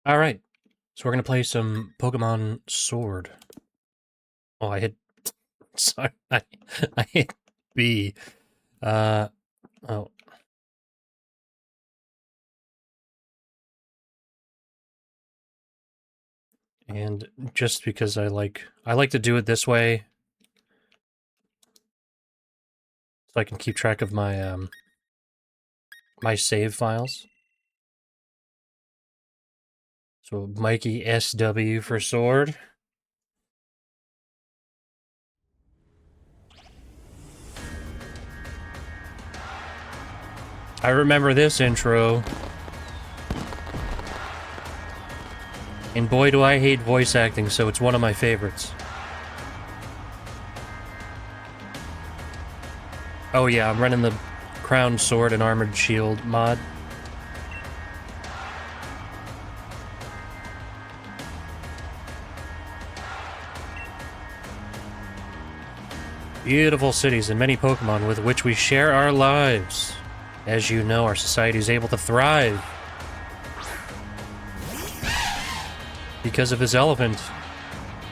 Alright, so we're gonna play some Pokemon Sword. Oh, I hit... Sorry, I hit B. Oh. And just because I like to do it this way, so I can keep track of my, my save files. So, Mikey SW for Sword. I remember this intro. And boy do I hate voice acting, so it's one of my favorites. Oh yeah, I'm running the Crown Sword and Armored Shield mod. Beautiful cities and many Pokemon with which we share our lives. As you know, our society is able to thrive because of this elephant.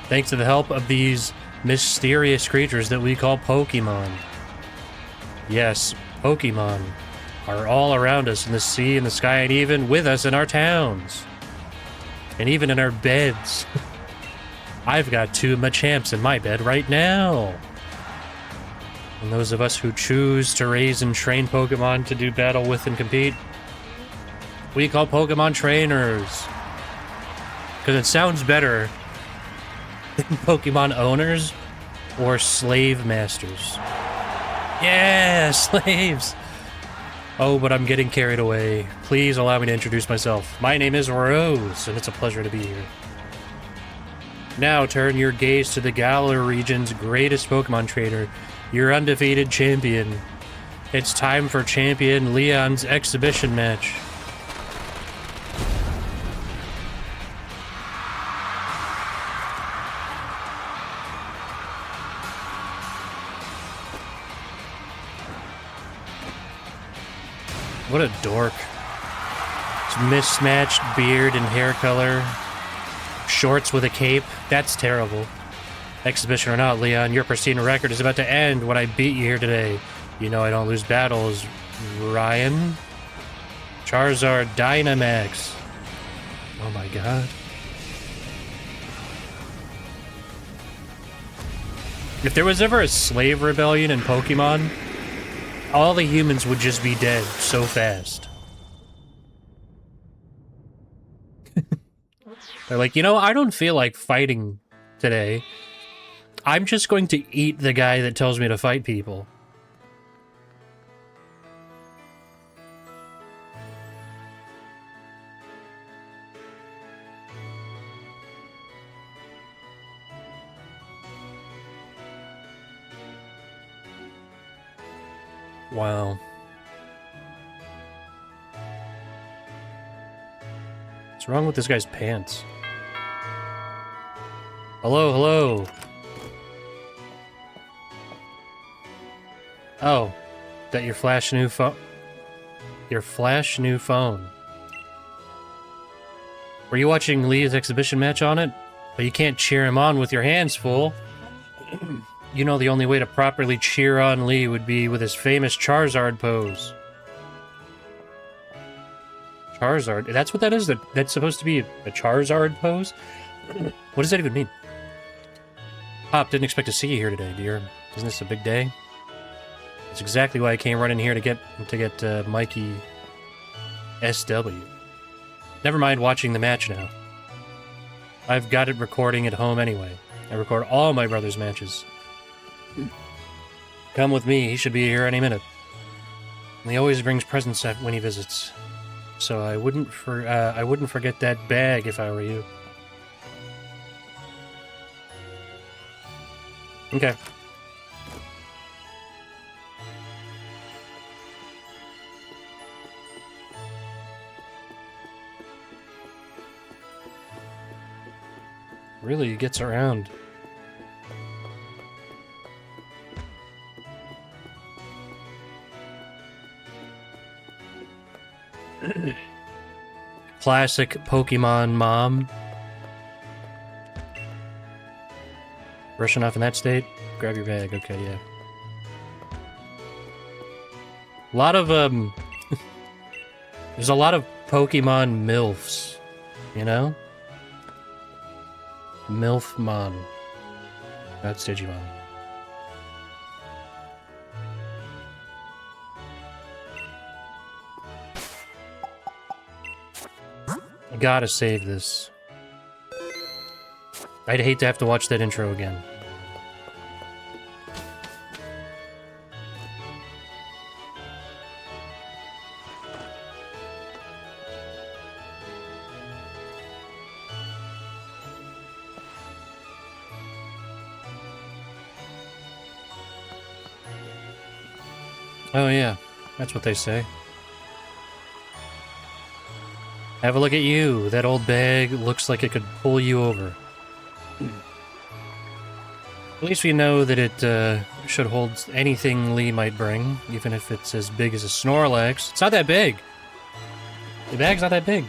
Thanks to the help of these mysterious creatures that we call Pokemon. Yes, Pokemon are all around us in the sea, in the sky, and even with us in our towns. And even in our beds. I've got 2 Machamps in my bed right now. And those of us who choose to raise and train Pokemon to do battle with and compete, we call Pokemon Trainers. Because it sounds better than Pokemon Owners or Slave Masters. Yeah, slaves! Oh, but I'm getting carried away. Please allow me to introduce myself. My name is Rose, and it's a pleasure to be here. Now turn your gaze to the Galar region's greatest Pokemon trainer, your undefeated champion. It's time for Champion Leon's exhibition match. What a dork. It's mismatched beard and hair color. Shorts with a cape. That's terrible. Exhibition or not, Leon, your pristine record is about to end when I beat you here today. You know I don't lose battles, Ryan. Charizard Dynamax. Oh my god. If there was ever a slave rebellion in Pokemon, all the humans would just be dead so fast. They're like, you know, I don't feel like fighting today. I'm just going to eat the guy that tells me to fight people. Wow. What's wrong with this guy's pants? Hello, hello. Oh, that your flash new phone? Your flash new phone. Were you watching Lee's exhibition match on it? But you can't cheer him on with your hands full. You know the only way to properly cheer on Lee would be with his famous Charizard pose. Charizard? That's what that is? That's supposed to be a Charizard pose? What does that even mean? Pop, didn't expect to see you here today, dear. Isn't this a big day? That's exactly why I came running here to get Mikey SW. Never mind watching the match now. I've got it recording at home anyway. I record all my brother's matches. Come with me, he should be here any minute. And he always brings presents when he visits. So I wouldn't forget that bag if I were you. Okay. Really, he gets around. Classic Pokemon mom. Rushing off in that state? Grab your bag. Okay, yeah. A lot of, there's a lot of Pokemon MILFs, you know? MILF mom. That's Digimon. I gotta save this. I'd hate to have to watch that intro again. Oh yeah, that's what they say. Have a look at you. That old bag looks like it could pull you over. At least we know that it should hold anything Lee might bring, even if it's as big as a Snorlax. It's not that big. The bag's not that big.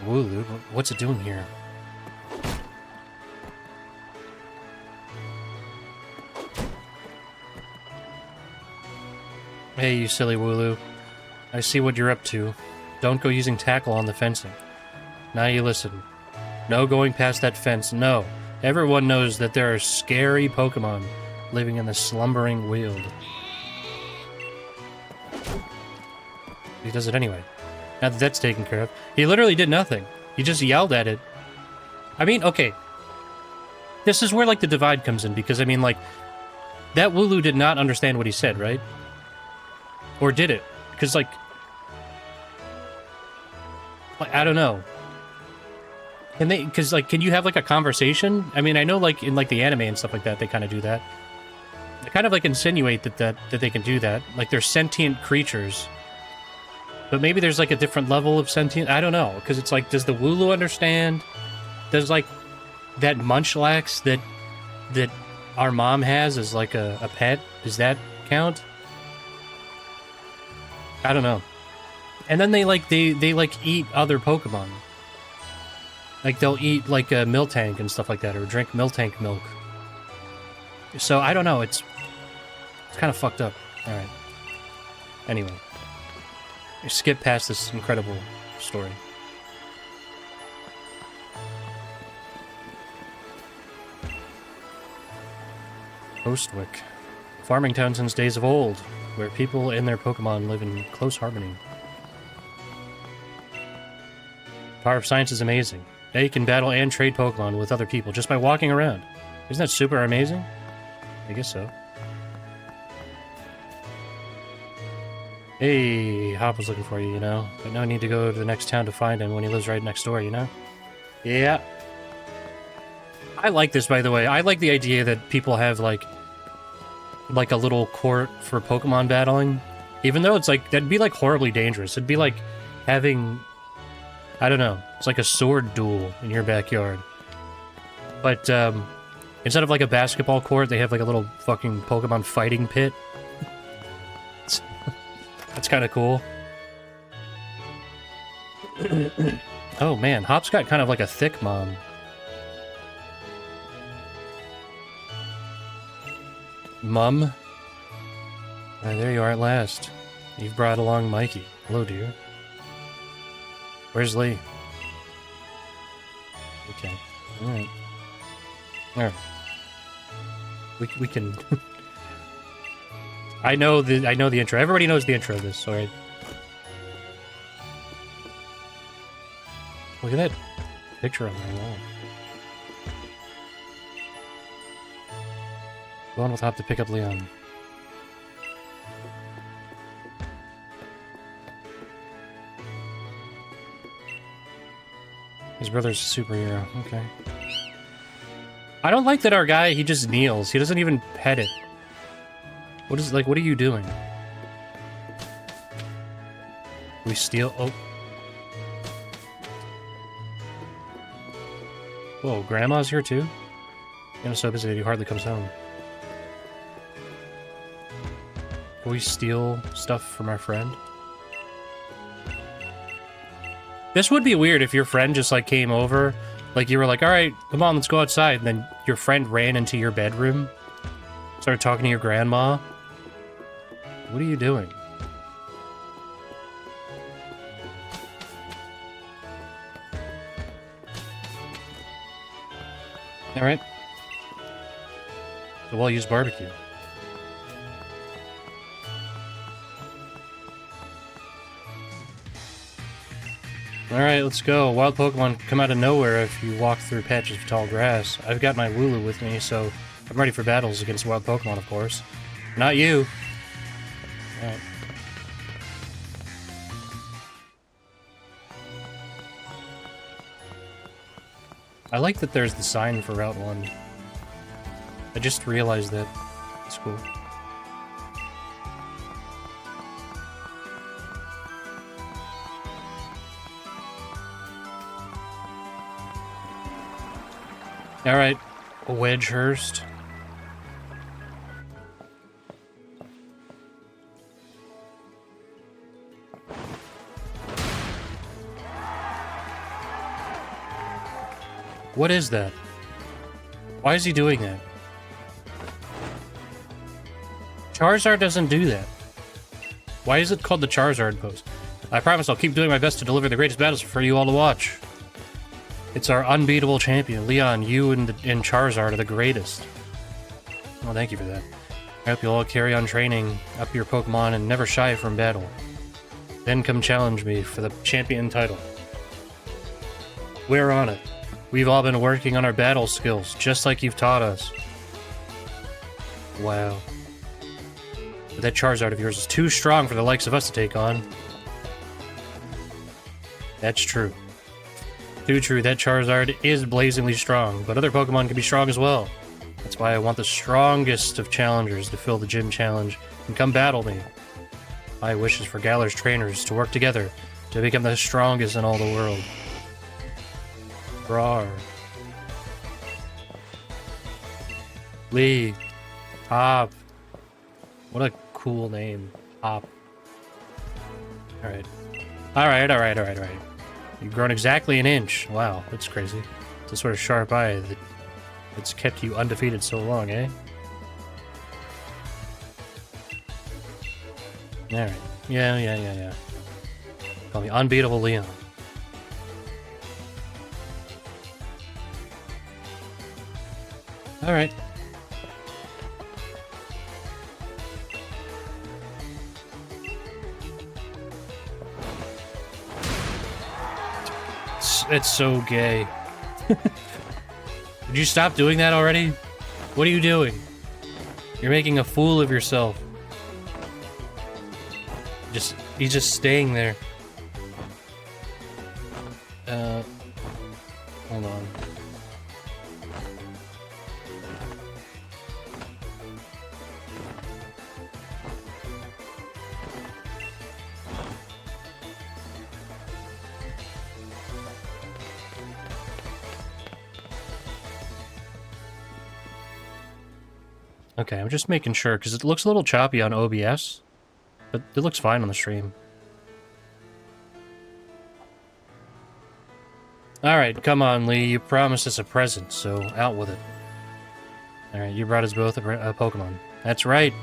Wooloo, what's it doing here? Hey, you silly Wooloo. I see what you're up to. Don't go using tackle on the fencing. Now you listen. No going past that fence, no. Everyone knows that there are scary Pokemon living in the slumbering Weald. He does it anyway. Now that that's taken care of. He literally did nothing. He just yelled at it. I mean, okay. This is where, like, the divide comes in, because, I mean, like, that Wooloo did not understand what he said, right? Or did it? Because, like, I don't know. Can they, because, like, can you have, like, a conversation? I mean, I know, like, in, like, the anime and stuff like that, they kind of do that. They kind of, like, insinuate that they can do that. Like, they're sentient creatures. But maybe there's, like, a different level of sentient... I don't know. Because it's like, does the Wooloo understand? Does, like, that Munchlax that our mom has as, like, a pet, does that count? I don't know. And then they eat other Pokemon. Like, they'll eat, like, a Miltank and stuff like that, or drink Miltank milk. So, I don't know, it's kind of fucked up. Alright. Anyway. Skip past this incredible story. Hostwick. Farming town since days of old, where people and their Pokemon live in close harmony. Power of science is amazing. Now you can battle and trade Pokemon with other people just by walking around. Isn't that super amazing? I guess so. Hey, Hop was looking for you, you know? But no need to go to the next town to find him when he lives right next door, you know? Yeah. I like this, by the way. I like the idea that people have, like a little court for Pokemon battling. Even though it's like, that'd be like horribly dangerous. It'd be like having, I don't know, it's like a sword duel in your backyard. But instead of like a basketball court, they have like a little fucking Pokemon fighting pit. That's kind of cool. Oh man, Hop's got kind of like a thick mom. Mum? There you are at last. You've brought along Mikey. Hello, dear. Where's Lee? Okay. Alright. Alright. We can... I know the intro. Everybody knows the intro of this, alright? Look at that picture on my wall. Going with Hop to pick up Leon. His brother's a superhero. Okay. I don't like that our guy, he just kneels. He doesn't even pet it. What is, like, what are you doing? We steal... Oh. Whoa, Grandma's here too? I'm so busy that he hardly comes home. Can we steal stuff from our friend? This would be weird if your friend just, like, came over. Like, you were like, alright, come on, let's go outside. And then your friend ran into your bedroom. Started talking to your grandma. What are you doing? Alright. The well-used barbecue. Alright, let's go. Wild Pokemon come out of nowhere if you walk through patches of tall grass. I've got my Wooloo with me, so I'm ready for battles against wild Pokemon, of course. Not you. Alright. I like that there's the sign for Route 1. I just realized that. It's cool. Alright, Wedgehurst. What is that? Why is he doing that? Charizard doesn't do that. Why is it called the Charizard pose? I promise I'll keep doing my best to deliver the greatest battles for you all to watch. It's our unbeatable champion. Leon, you and Charizard are the greatest. Well, thank you for that. I hope you'll all carry on training up your Pokemon and never shy from battle. Then come challenge me for the champion title. We're on it. We've all been working on our battle skills, just like you've taught us. Wow. But that Charizard of yours is too strong for the likes of us to take on. That's true. Too true, that Charizard is blazingly strong, but other Pokemon can be strong as well. That's why I want the strongest of challengers to fill the gym challenge and come battle me. My wish is for Galar's trainers to work together to become the strongest in all the world. Rawr. Lee. Hop. What a cool name. Hop. Alright. Alright. You've grown exactly an inch. Wow, that's crazy. It's a sort of sharp eye that's kept you undefeated so long, eh? Alright. Yeah. Call me Unbeatable Leon. Alright. It's so gay. Did you stop doing that already? What are you doing? You're making a fool of yourself. He's just staying there. Hold on. Okay, I'm just making sure, because it looks a little choppy on OBS, but it looks fine on the stream. Alright, come on, Lee. You promised us a present, so out with it. Alright, you brought us both a Pokemon. That's right.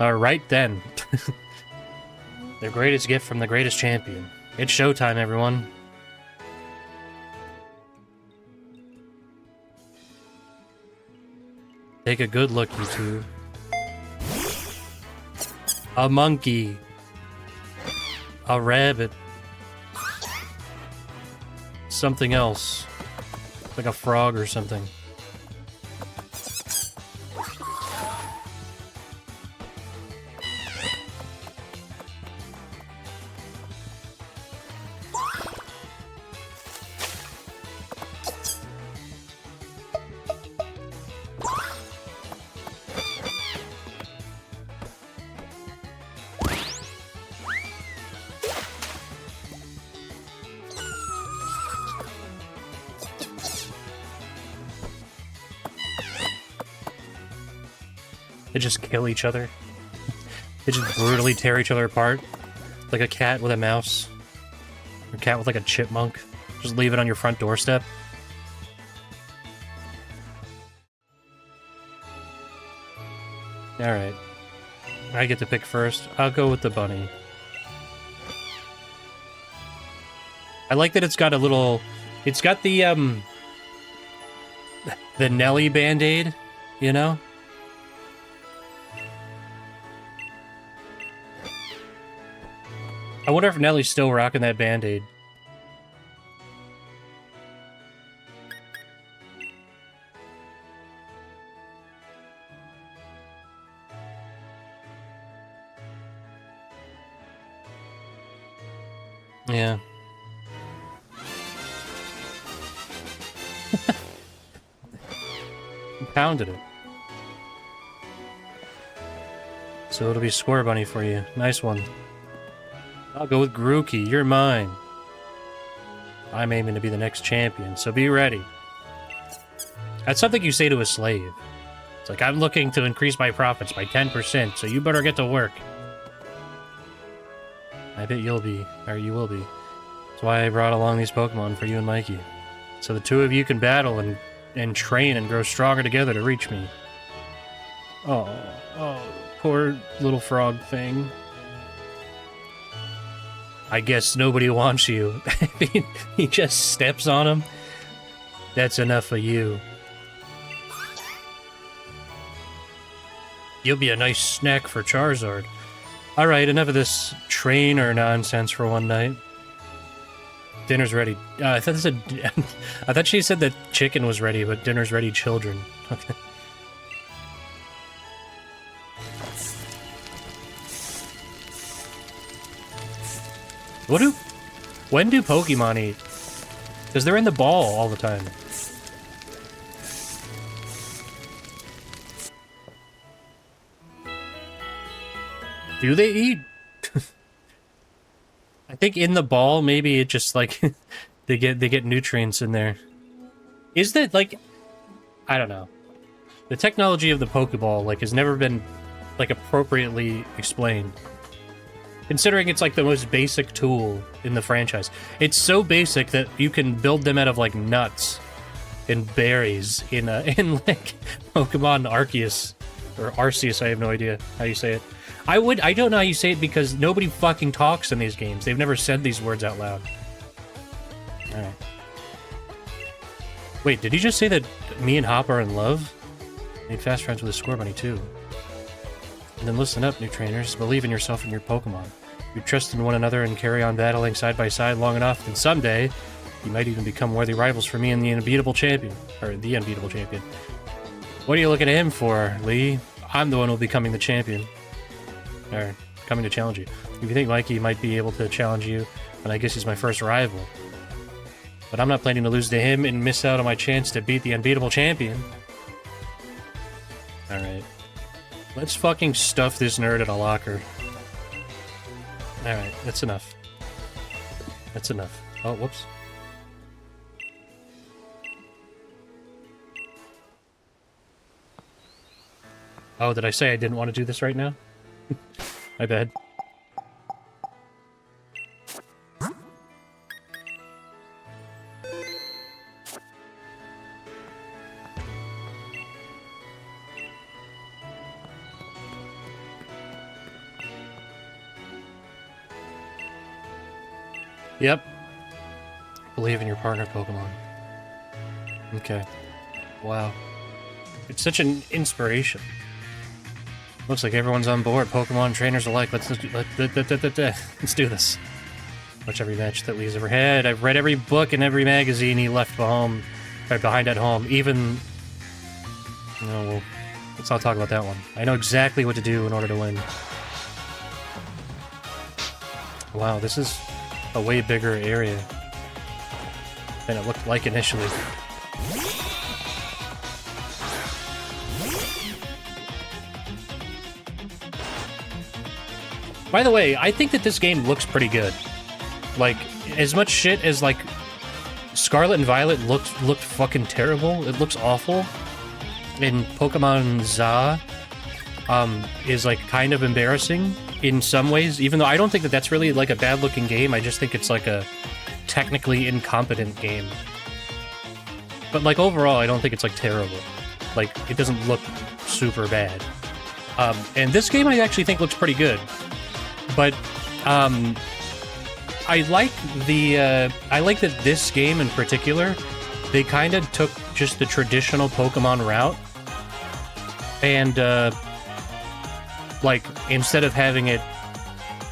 Alright then. The greatest gift from the greatest champion. It's showtime, everyone. Take a good look, you two. A monkey. A rabbit. Something else. Like a frog or something. They just kill each other. They just brutally tear each other apart. Like a cat with a mouse. Or a cat with like a chipmunk. Just leave it on your front doorstep. Alright. I get to pick first. I'll go with the bunny. I like that it's got a little... It's got the Nelly Band-Aid, you know? I wonder if Nelly's still rocking that Band-Aid. Yeah. Pounded it. So it'll be Scorbunny for you. Nice one. I'll go with Grookey. You're mine. I'm aiming to be the next champion, so be ready. That's something you say to a slave. It's like, I'm looking to increase my profits by 10%, so you better get to work. I bet you'll be, or you will be. That's why I brought along these Pokemon for you and Mikey. So the two of you can battle and train and grow stronger together to reach me. Oh, poor little frog thing. I guess nobody wants you. He just steps on him. That's enough of you. You'll be a nice snack for Charizard. Alright, enough of this trainer nonsense for one night. Dinner's ready. I thought I thought she said that chicken was ready, but dinner's ready, children. Okay. When do Pokemon eat? Because they're in the ball all the time. Do they eat? I think in the ball, maybe it just like they get nutrients in there. Is that like, I don't know. The technology of the Pokeball like has never been like appropriately explained. Considering it's like the most basic tool in the franchise. It's so basic that you can build them out of like nuts and berries in like Pokemon Arceus or Arceus, I have no idea how you say it. I don't know how you say it because nobody fucking talks in these games. They've never said these words out loud. Alright. Wait, did he just say that me and Hop are in love? Made fast friends with a Scorbunny too. And then listen up, new trainers. Believe in yourself and your Pokemon. You trust in one another and carry on battling side by side long enough, and someday, you might even become worthy rivals for me and the unbeatable champion. Or the unbeatable champion. What are you looking at him for, Lee? I'm the one who'll be becoming the champion. Or coming to challenge you. If you think Mikey might be able to challenge you, then I guess he's my first rival. But I'm not planning to lose to him and miss out on my chance to beat the unbeatable champion. Alright. Let's fucking stuff this nerd in a locker. Alright, that's enough. That's enough. Oh, whoops. Oh, did I say I didn't want to do this right now? My bad. Yep. Believe in your partner, Pokemon. Okay. Wow. It's such an inspiration. Looks like everyone's on board. Pokemon trainers alike. Let's do this. Watch every match that Lee's ever had. I've read every book and every magazine he left behind at home. Even... No, well, let's not talk about that one. I know exactly what to do in order to win. Wow, this is a way bigger area than it looked like initially. By the way, I think that this game looks pretty good. Like, as much shit as, like, Scarlet and Violet looked fucking terrible, it looks awful. In Pokemon Za, is like kind of embarrassing in some ways, even though I don't think that that's really like a bad looking game. I just think it's like a technically incompetent game. But like overall, I don't think it's like terrible. Like it doesn't look super bad. And this game I actually think looks pretty good. But I like that this game in particular, they kind of took just the traditional Pokemon route. And like instead of having it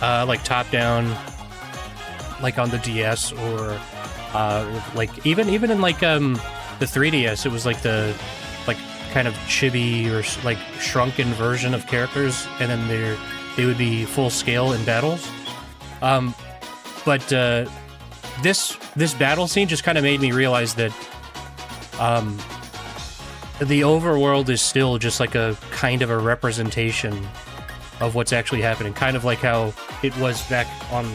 like top down like on the DS or like even in like the 3DS, it was like the like kind of chibi or like shrunken version of characters, and then they would be full scale in battles. But this battle scene just kind of made me realize that the overworld is still just like a kind of a representation of what's actually happening, kind of like how it was back on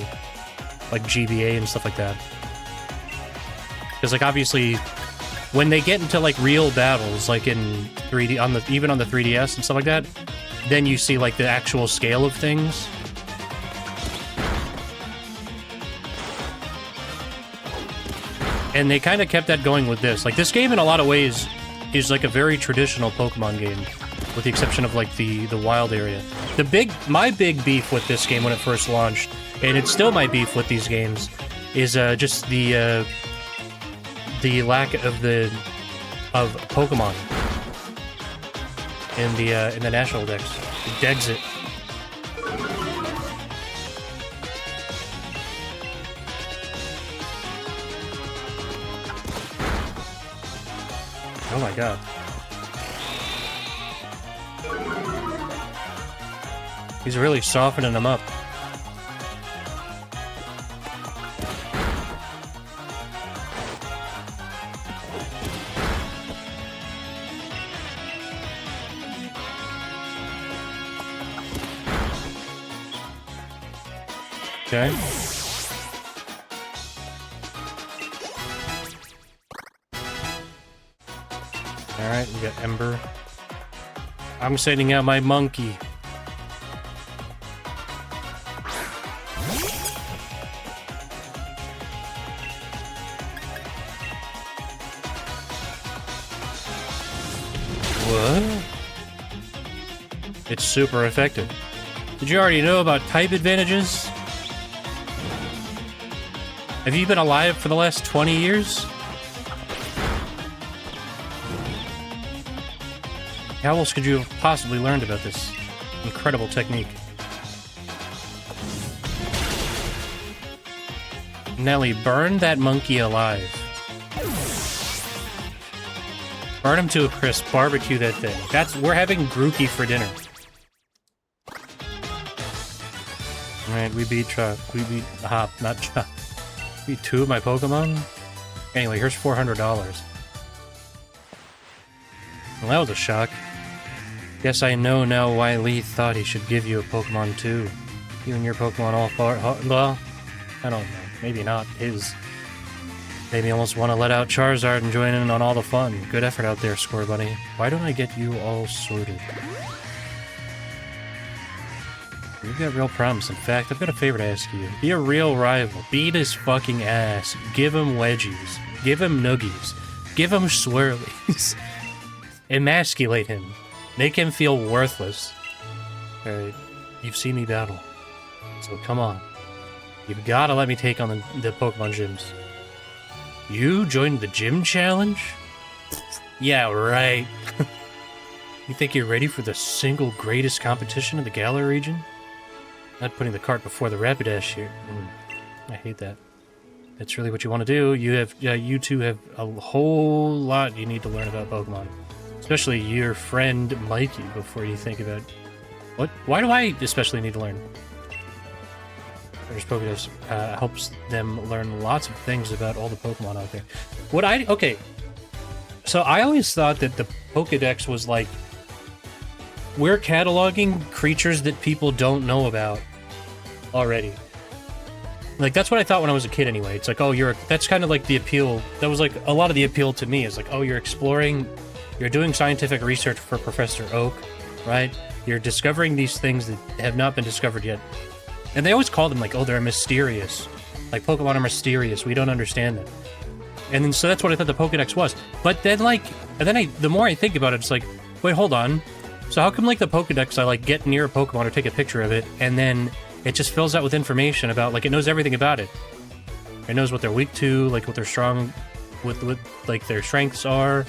like GBA and stuff like that. Because like obviously when they get into like real battles, like in 3D on the even on the 3DS and stuff like that, then you see like the actual scale of things. And they kind of kept that going with this. Like this game in a lot of ways is like a very traditional Pokemon game, with the exception of like the wild area. My big beef with this game when it first launched, and it's still my beef with these games, is just the lack of Pokemon in the national dex. Dexit. Oh my god. He's really softening them up. Okay. Alright, we got Ember. I'm sending out my monkey. What? It's super effective. Did you already know about type advantages? Have you been alive for the last 20 years? How else could you have possibly learned about this incredible technique? Nelly, burn that monkey alive. Burn him to a crisp. Barbecue that thing. We're having Grookey for dinner. Alright, we beat Hop, not Chop. Beat 2 of my Pokemon? Anyway, here's $400. Well, that was a shock. Guess I know now why Lee thought he should give you a Pokemon too. You and your Pokemon all far... Well, I don't know. Maybe not his. Maybe almost want to let out Charizard and join in on all the fun. Good effort out there, Scorbunny. Why don't I get you all sorted? You've got real problems. In fact, I've got a favor to ask you. Be a real rival. Beat his fucking ass. Give him wedgies. Give him noogies. Give him swirlies. Emasculate him. Make him feel worthless. Alright, you've seen me battle. So come on. You've gotta let me take on the Pokemon gyms. You joined the gym challenge? Yeah, right. You think you're ready for the single greatest competition in the Galar region? Not putting the cart before the Rapidash here. I hate that. That's really what you want to do. You two have a whole lot you need to learn about Pokemon. Especially your friend Mikey before you think about... What? Why do I especially need to learn? There's Pokédex helps them learn lots of things about all the Pokemon out there. Okay. So I always thought that the Pokédex was like... We're cataloging creatures that people don't know about already. Like, that's what I thought when I was a kid anyway. It's like, oh, that's kind of like the appeal. That was like a lot of the appeal to me is like, oh, you're exploring... You're doing scientific research for Professor Oak, right? You're discovering these things that have not been discovered yet. And they always call them like, oh, they're mysterious. Like, Pokemon are mysterious. We don't understand them. And then, so that's what I thought the Pokedex was. But then, like, and then the more I think about it, it's like, wait, hold on. So how come, like, the Pokedex, I, like, get near a Pokemon or take a picture of it, and then it just fills out with information about, like, it knows everything about it. It knows what they're weak to, like, what they're strong, what like, their strengths are.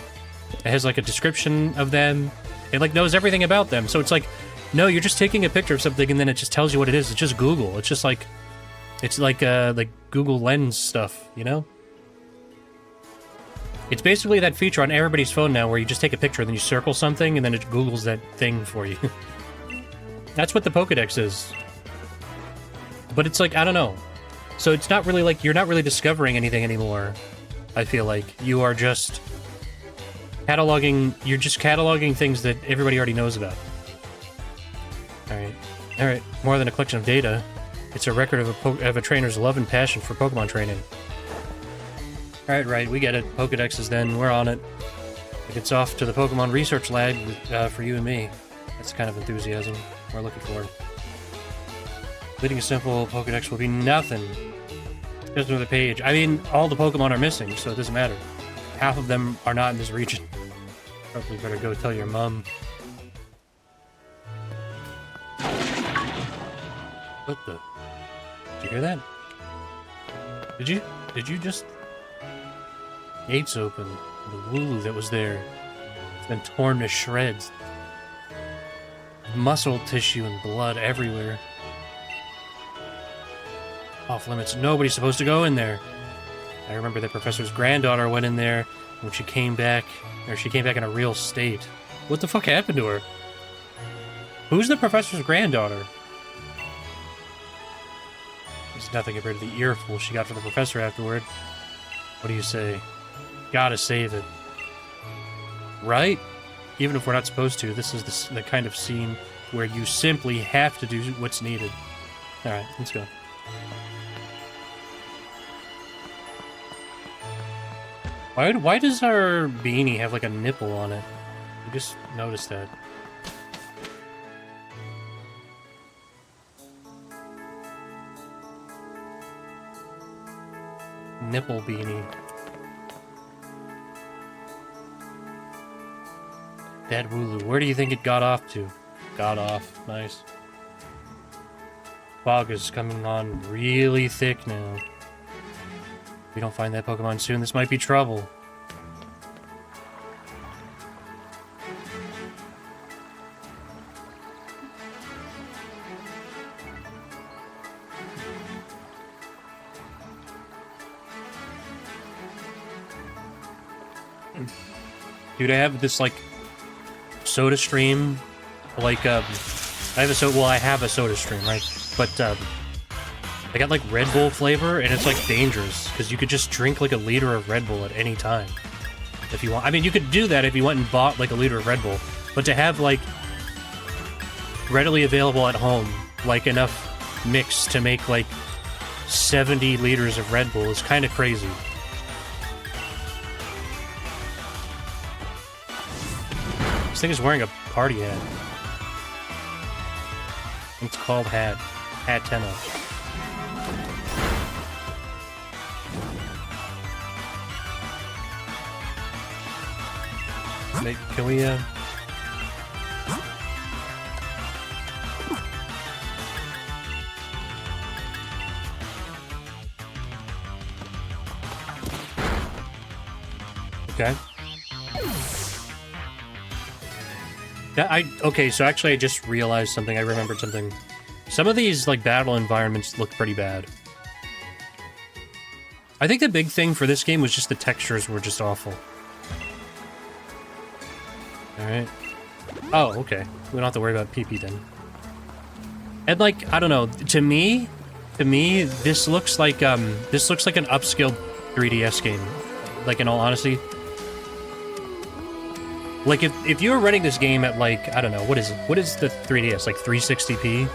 It has, like, a description of them. It, like, knows everything about them. So it's like, no, you're just taking a picture of something, and then it just tells you what it is. It's just Google. It's just, like, it's like Google Lens stuff, you know? It's basically that feature on everybody's phone now where you just take a picture and then you circle something and then it Googles that thing for you. That's what the Pokedex is. But it's like, I don't know. So it's not really like, you're not really discovering anything anymore, I feel like. You are just cataloging, you're just cataloging things that everybody already knows about. Alright, more than a collection of data. It's a record of a trainer's love and passion for Pokemon training. Right, we get it. Pokedexes then, we're on it. It's off to the Pokemon Research Lab for you and me. That's the kind of enthusiasm we're looking for. Leading a simple Pokedex will be nothing. Just another page. I mean, all the Pokemon are missing, so it doesn't matter. Half of them are not in this region. Probably better go tell your mom. What the? Did you hear that? Did you just... Gates open. The Wooloo that was there. It's been torn to shreds. Muscle tissue and blood everywhere. Off limits. Nobody's supposed to go in there. I remember the professor's granddaughter went in there when she came back, or she came back in a real state. What the fuck happened to her? Who's the professor's granddaughter? It's nothing compared to the earful she got from the professor afterward. What do you say? Gotta save it. Right? Even if we're not supposed to, this is the kind of scene where you simply have to do what's needed. Alright, let's go. Why does our beanie have like a nipple on it? I just noticed that. Nipple beanie. That Wooloo, where do you think it got off to? Got off, nice. Fog is coming on really thick now. If we don't find that Pokemon soon, this might be trouble. Dude, I have this, like, soda stream, like, I have a soda stream, right? But, I got, like, Red Bull flavor, and it's, like, dangerous, because you could just drink, like, a liter of Red Bull at any time, if you want. I mean, you could do that if you went and bought, like, a liter of Red Bull, but to have, like, readily available at home, like, enough mix to make, like, 70 liters of Red Bull is kind of crazy. This thing is wearing a party hat. It's called Hat. Hat Tenno. Can we, Okay. Okay, so actually I just realized something. I remembered something. Some of these, like, battle environments look pretty bad. I think the big thing for this game was just the textures were just awful. Alright. Oh, okay. We don't have to worry about PP then. And, like, I don't know, to me, this looks like an upscaled 3DS game. Like, in all honesty. Like, if you were running this game at, like, I don't know, what is the 3DS, like 360p?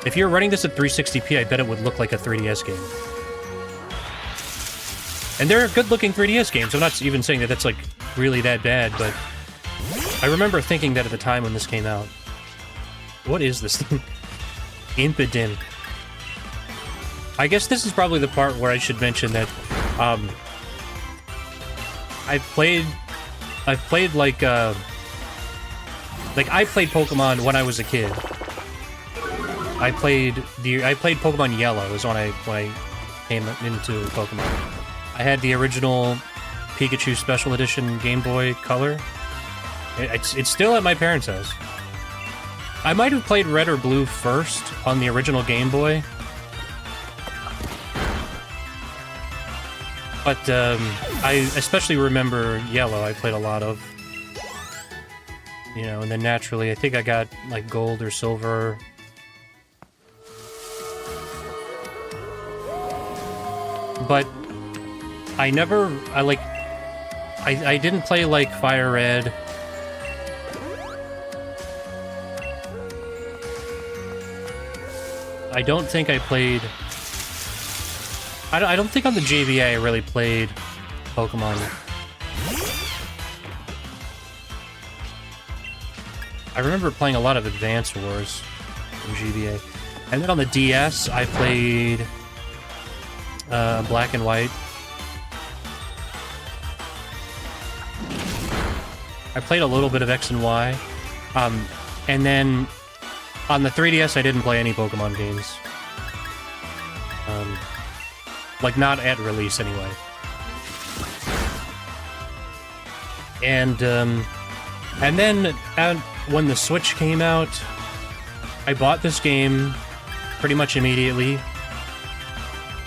If you're running this at 360p, I bet it would look like a 3DS game. And they're good-looking 3DS games. I'm not even saying that that's, like, really that bad, but I remember thinking that at the time when this came out. What is this thing? Impidimp. I guess this is probably the part where I should mention that, I've played like I played Pokemon when I was a kid. I played Pokemon Yellow is when I came into Pokemon. I had the original Pikachu Special Edition Game Boy Color. It's still at my parents' house. I might have played Red or Blue first on the original Game Boy. But I especially remember Yellow I played a lot of. You know, and then naturally I think I got like Gold or Silver. But I didn't play like Fire Red. I don't think I played... I don't think on the JVA I really played Pokemon. I remember playing a lot of Advance Wars in GBA. And then on the DS, I played Black and White. I played a little bit of X and Y. And then on the 3DS, I didn't play any Pokemon games. Like, not at release, anyway. And then when the Switch came out, I bought this game pretty much immediately,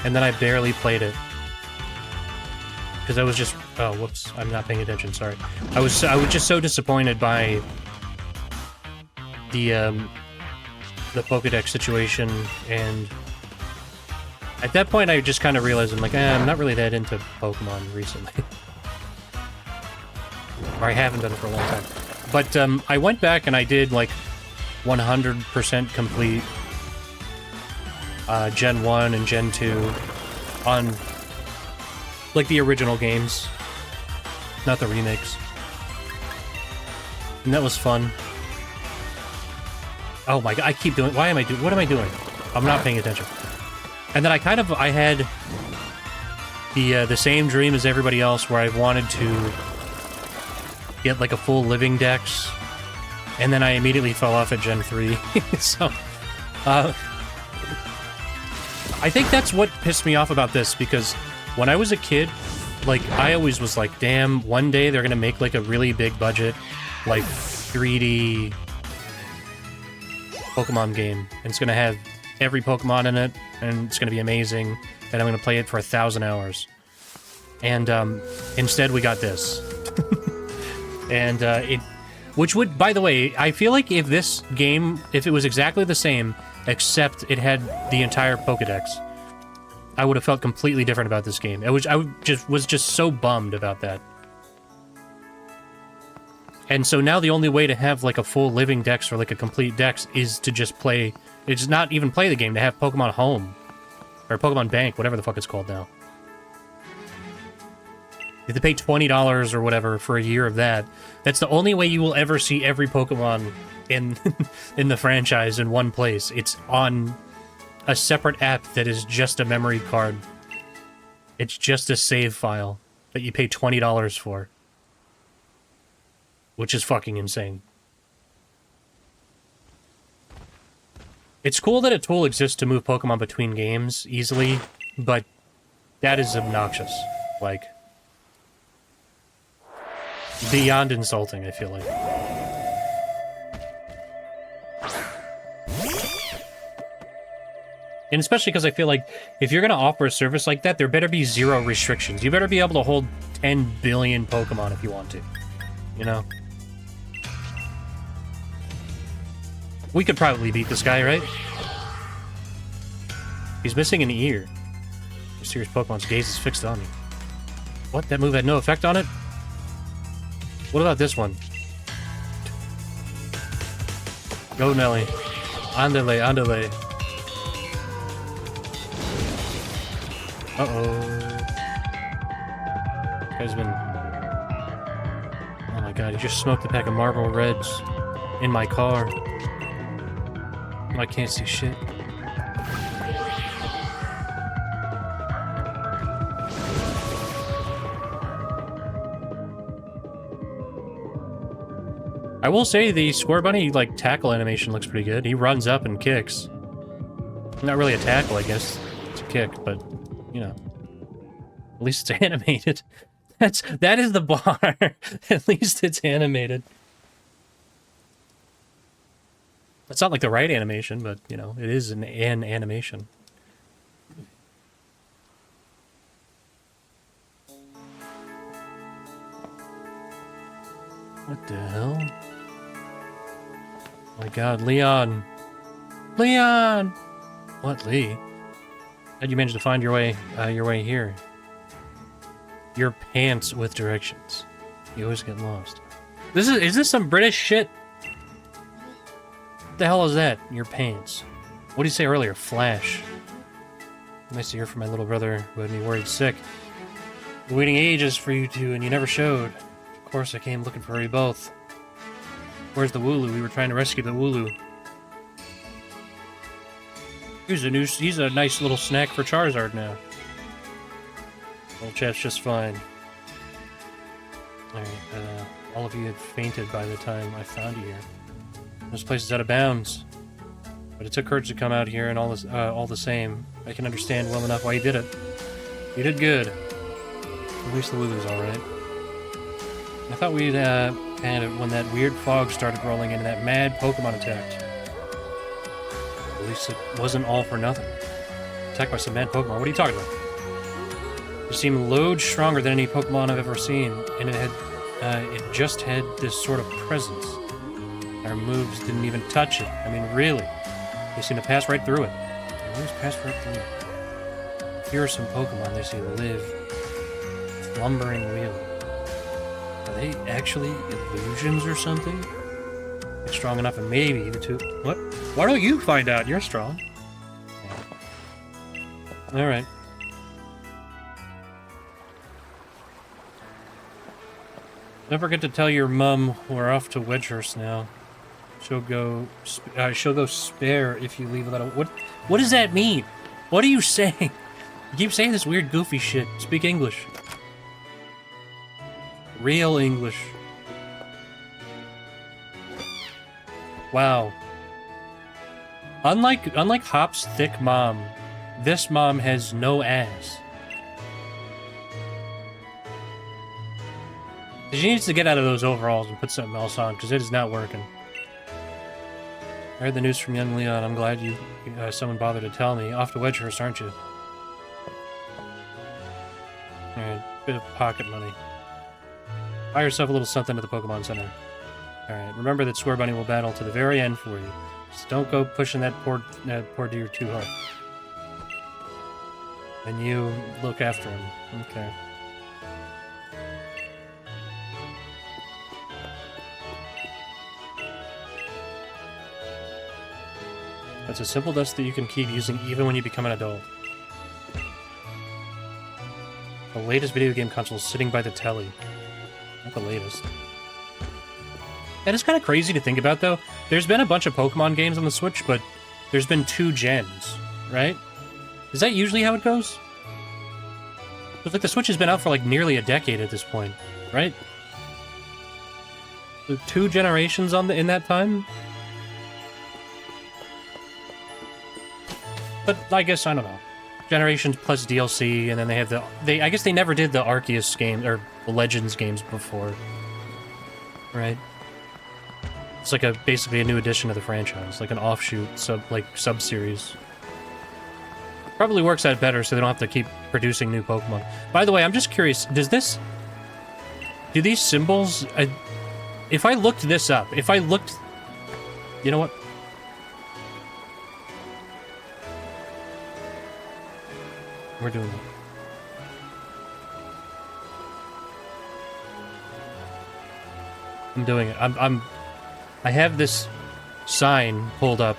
and then I barely played it. Because I was just... Oh, whoops. I'm not paying attention, sorry. I was just so disappointed by the Pokédex situation, and at that point I just kind of realized, I'm like, I'm not really that into Pokemon recently. Or I haven't done it for a long time. But I went back and I did like 100% complete Gen 1 and Gen 2 on like the original games, not the remakes. And that was fun. Oh my god, I keep doing... What am I doing? I'm not paying attention. And then I had the same dream as everybody else, where I wanted to get like a full living dex, and then I immediately fell off at Gen 3. So, I think that's what pissed me off about this, because when I was a kid, like, I always was like, damn, one day they're gonna make like a really big budget, like 3D Pokemon game, and it's gonna have every Pokemon in it, and it's gonna be amazing, and I'm gonna play it for 1,000 hours. And instead we got this. And which would, by the way, I feel like if this game, if it was exactly the same, except it had the entire Pokédex, I would have felt completely different about this game. I was just so bummed about that. And so now the only way to have like a full living dex or like a complete dex is to just play... It's not even play the game, to have Pokemon Home. Or Pokemon Bank, whatever the fuck it's called now. You have to pay $20 or whatever for a year of that. That's the only way you will ever see every Pokemon in in the franchise in one place. It's on a separate app that is just a memory card. It's just a save file that you pay $20 for. Which is fucking insane. It's cool that a tool exists to move Pokemon between games easily, but that is obnoxious. Like, beyond insulting, I feel like. And especially because I feel like if you're going to offer a service like that, there better be zero restrictions. You better be able to hold 10 billion Pokemon if you want to. You know? We could probably beat this guy, right? He's missing an ear. Mysterious Pokemon's gaze is fixed on me. What? That move had no effect on it? What about this one? Go, Nelly. Andale, andale. Uh-oh. This guy's been... Oh my god, he just smoked a pack of Marble Reds in my car. I can't see shit. I will say the Scorbunny, like, tackle animation looks pretty good. He runs up and kicks. Not really a tackle, I guess. It's a kick, but, you know. At least it's animated. That is the bar. At least it's animated. It's not like the right animation, but, you know, it is an animation. What the hell? Oh my god, Leon! Leon! What, Lee? How'd you manage to find your way here? Your pants with directions. You always get lost. Is this some British shit? What the hell is that? Your pants. What did you say earlier? Flash. Nice to hear from my little brother who had me worried sick. Been waiting ages for you two, and you never showed. Of course, I came looking for you both. Where's the Wooloo? We were trying to rescue the Wooloo. He's a nice little snack for Charizard now. Old chap's just fine. Alright, all of you had fainted by the time I found you here. This place is out of bounds. But it took courage to come out here, and all the same, I can understand well enough why you did it. You did good. At least the Wooloo's alright. I thought we'd had it when that weird fog started rolling in and that mad Pokemon attacked. At least it wasn't all for nothing. Attacked by some mad Pokemon. What are you talking about? It seemed loads stronger than any Pokemon I've ever seen, and it just had this sort of presence. Our moves didn't even touch it. I mean, really. They seem to pass right through it. They always pass right through it. Here are some Pokemon they say live. Slumbering Weald. Are they actually illusions or something? They're strong enough, and maybe the two... What? Why don't you find out? You're strong. Yeah. Alright. Don't forget to tell your mum we're off to Wedgehurst now. She'll go spare if you leave without a... What does that mean? What are you saying? You keep saying this weird goofy shit. Speak English. Real English. Wow. Unlike Hop's thick mom, this mom has no ass. She needs to get out of those overalls and put something else on, because it is not working. I heard the news from young Leon. I'm glad someone bothered to tell me. Off to Wedgehurst, aren't you? Alright, bit of pocket money. Buy yourself a little something at the Pokemon Center. Alright, remember that Scorbunny will battle to the very end for you. Just don't go pushing that poor deer too hard. And you look after him. Okay. That's a simple dust that you can keep using even when you become an adult. The latest video game console is sitting by the telly. Not the latest. That is kind of crazy to think about, though. There's been a bunch of Pokemon games on the Switch, but there's been 2 gens, right? Is that usually how it goes? It's like the Switch has been out for like nearly a decade at this point, right? 2 generations in that time? But I guess, I don't know. Generations plus DLC, and then they have I guess they never did the Arceus game, or the Legends games before. Right? It's like basically a new addition to the franchise, like an offshoot, sub-series. Probably works out better so they don't have to keep producing new Pokemon. By the way, I'm just curious, do these symbols, if I looked this up, you know what? We're doing it. I'm doing it. I have this sign pulled up.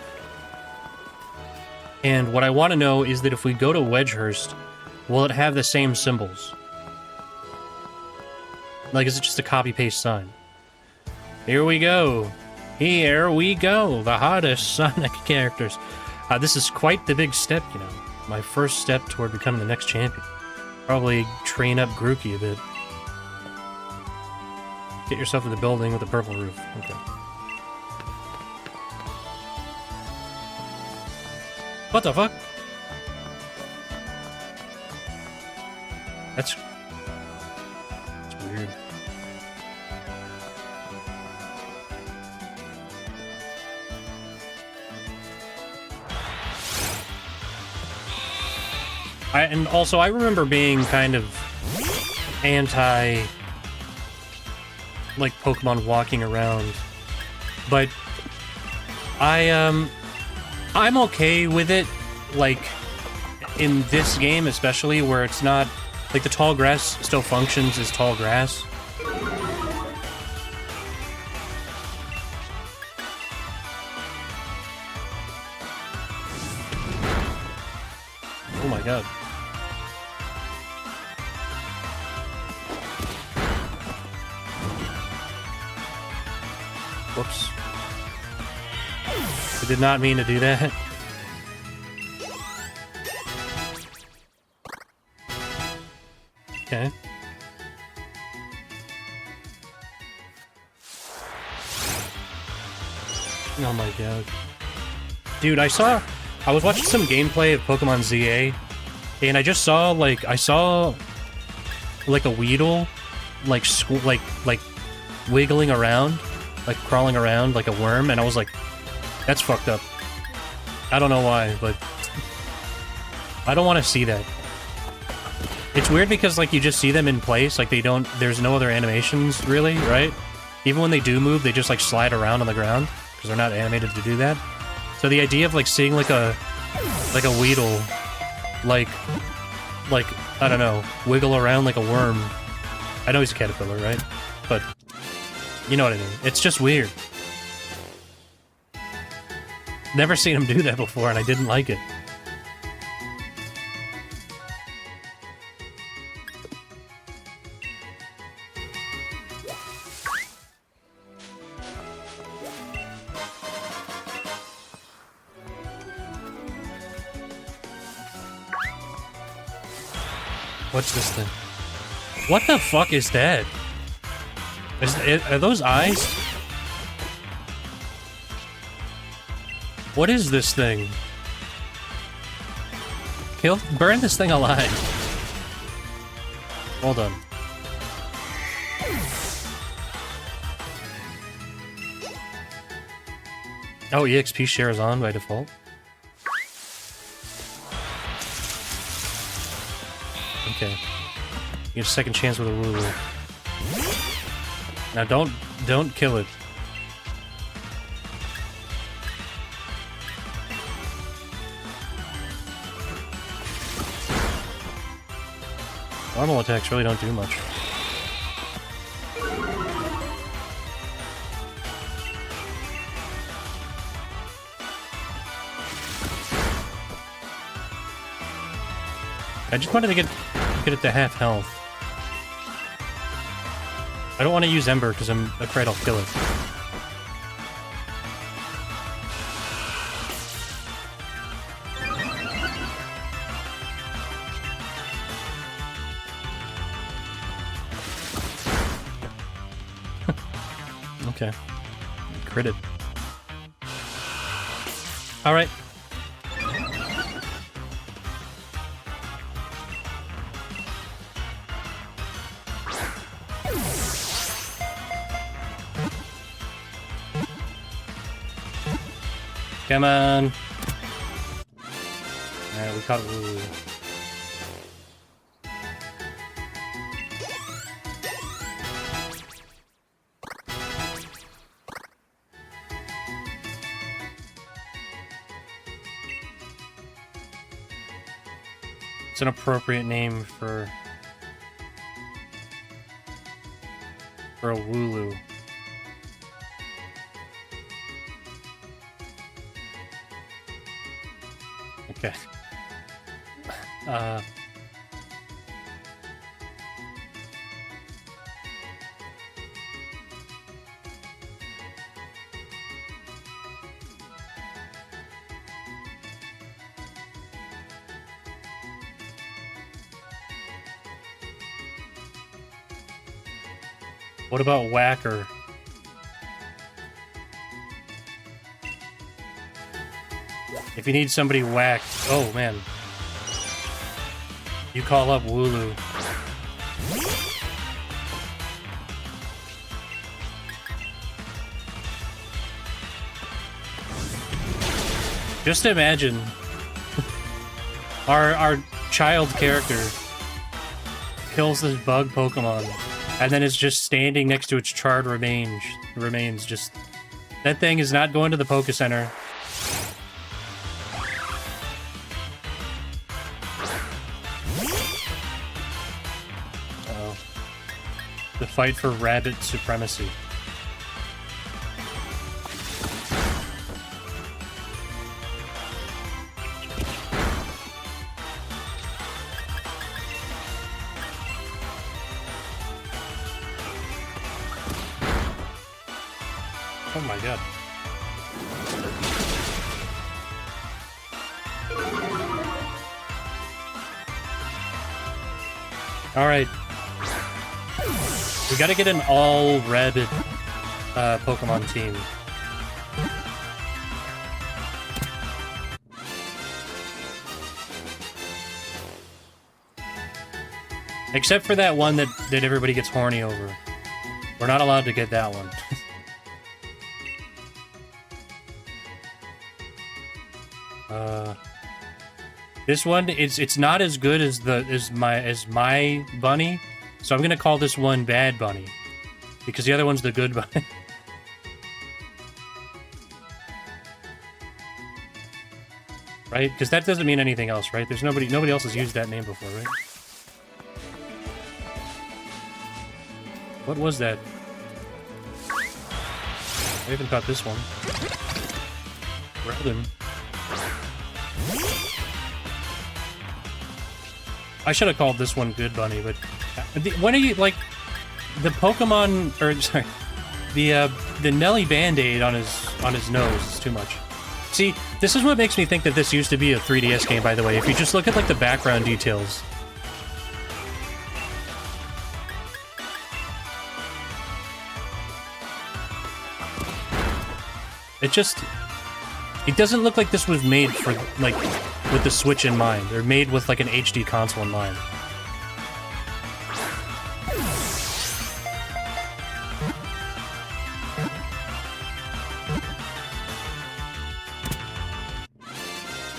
And what I want to know is that if we go to Wedgehurst, will it have the same symbols? Like, is it just a copy-paste sign? Here we go. Here we go, the hottest Sonic characters. This is quite the big step, you know. My first step toward becoming the next champion. Probably train up Grookey a bit. Get yourself in the building with the purple roof. Okay. What the fuck? That's weird. And also, I remember being kind of anti, like, Pokemon walking around, but I'm okay with it, like, in this game especially, where it's not, like, the tall grass still functions as tall grass. Oh my god. Whoops. I did not mean to do that. Okay. Oh my god. Dude, I was watching some gameplay of Pokemon ZA, and I just saw, like, a Weedle, like, wiggling around, like, crawling around like a worm, and I was like, that's fucked up. I don't know why, but I don't want to see that. It's weird because, like, you just see them in place, like, there's no other animations, really, right? Even when they do move, they just, like, slide around on the ground, because they're not animated to do that. So the idea of, like, seeing, like a Weedle, like, I don't know, wiggle around like a worm. I know he's a caterpillar, right? But, you know what I mean. It's just weird. Never seen him do that before, and I didn't like it. What's this thing? What the fuck is that? Are those eyes? What is this thing? Burn this thing alive. Hold on. Oh, EXP share is on by default. Okay. You get a second chance with a Wooloo. Now don't kill it. Normal attacks really don't do much. I just wanted to get it to half health. I don't want to use Ember because I'm afraid I'll kill it. Okay. Critted. Alright. Come on. Alright, we caught Wooloo. It's an appropriate name for a Wooloo. Okay. What about Whacker? If you need somebody whacked... Oh, man. You call up Wooloo. Just imagine our child character kills this bug Pokemon, and then it's just standing next to its charred remains. Just that thing is not going to the Poke Center. Uh-oh. The fight for rabbit supremacy. Oh my god. Alright. We gotta get an all-rabbit Pokemon team. Except for that one that everybody gets horny over. We're not allowed to get that one. This one, it's not as good as my bunny, so I'm gonna call this one Bad Bunny, because the other one's the good bunny. Right? Because that doesn't mean anything else, right? There's nobody else has used that name before, right? What was that? I haven't caught this one. Rather. I should have called this one Good Bunny, but when are you like the Pokemon or sorry, the Nelly Band-Aid on his nose is too much. See, this is what makes me think that this used to be a 3DS game, by the way. If you just look at like the background details. It doesn't look like this was made for, like, with the Switch in mind. They're made with, like, an HD console in mind.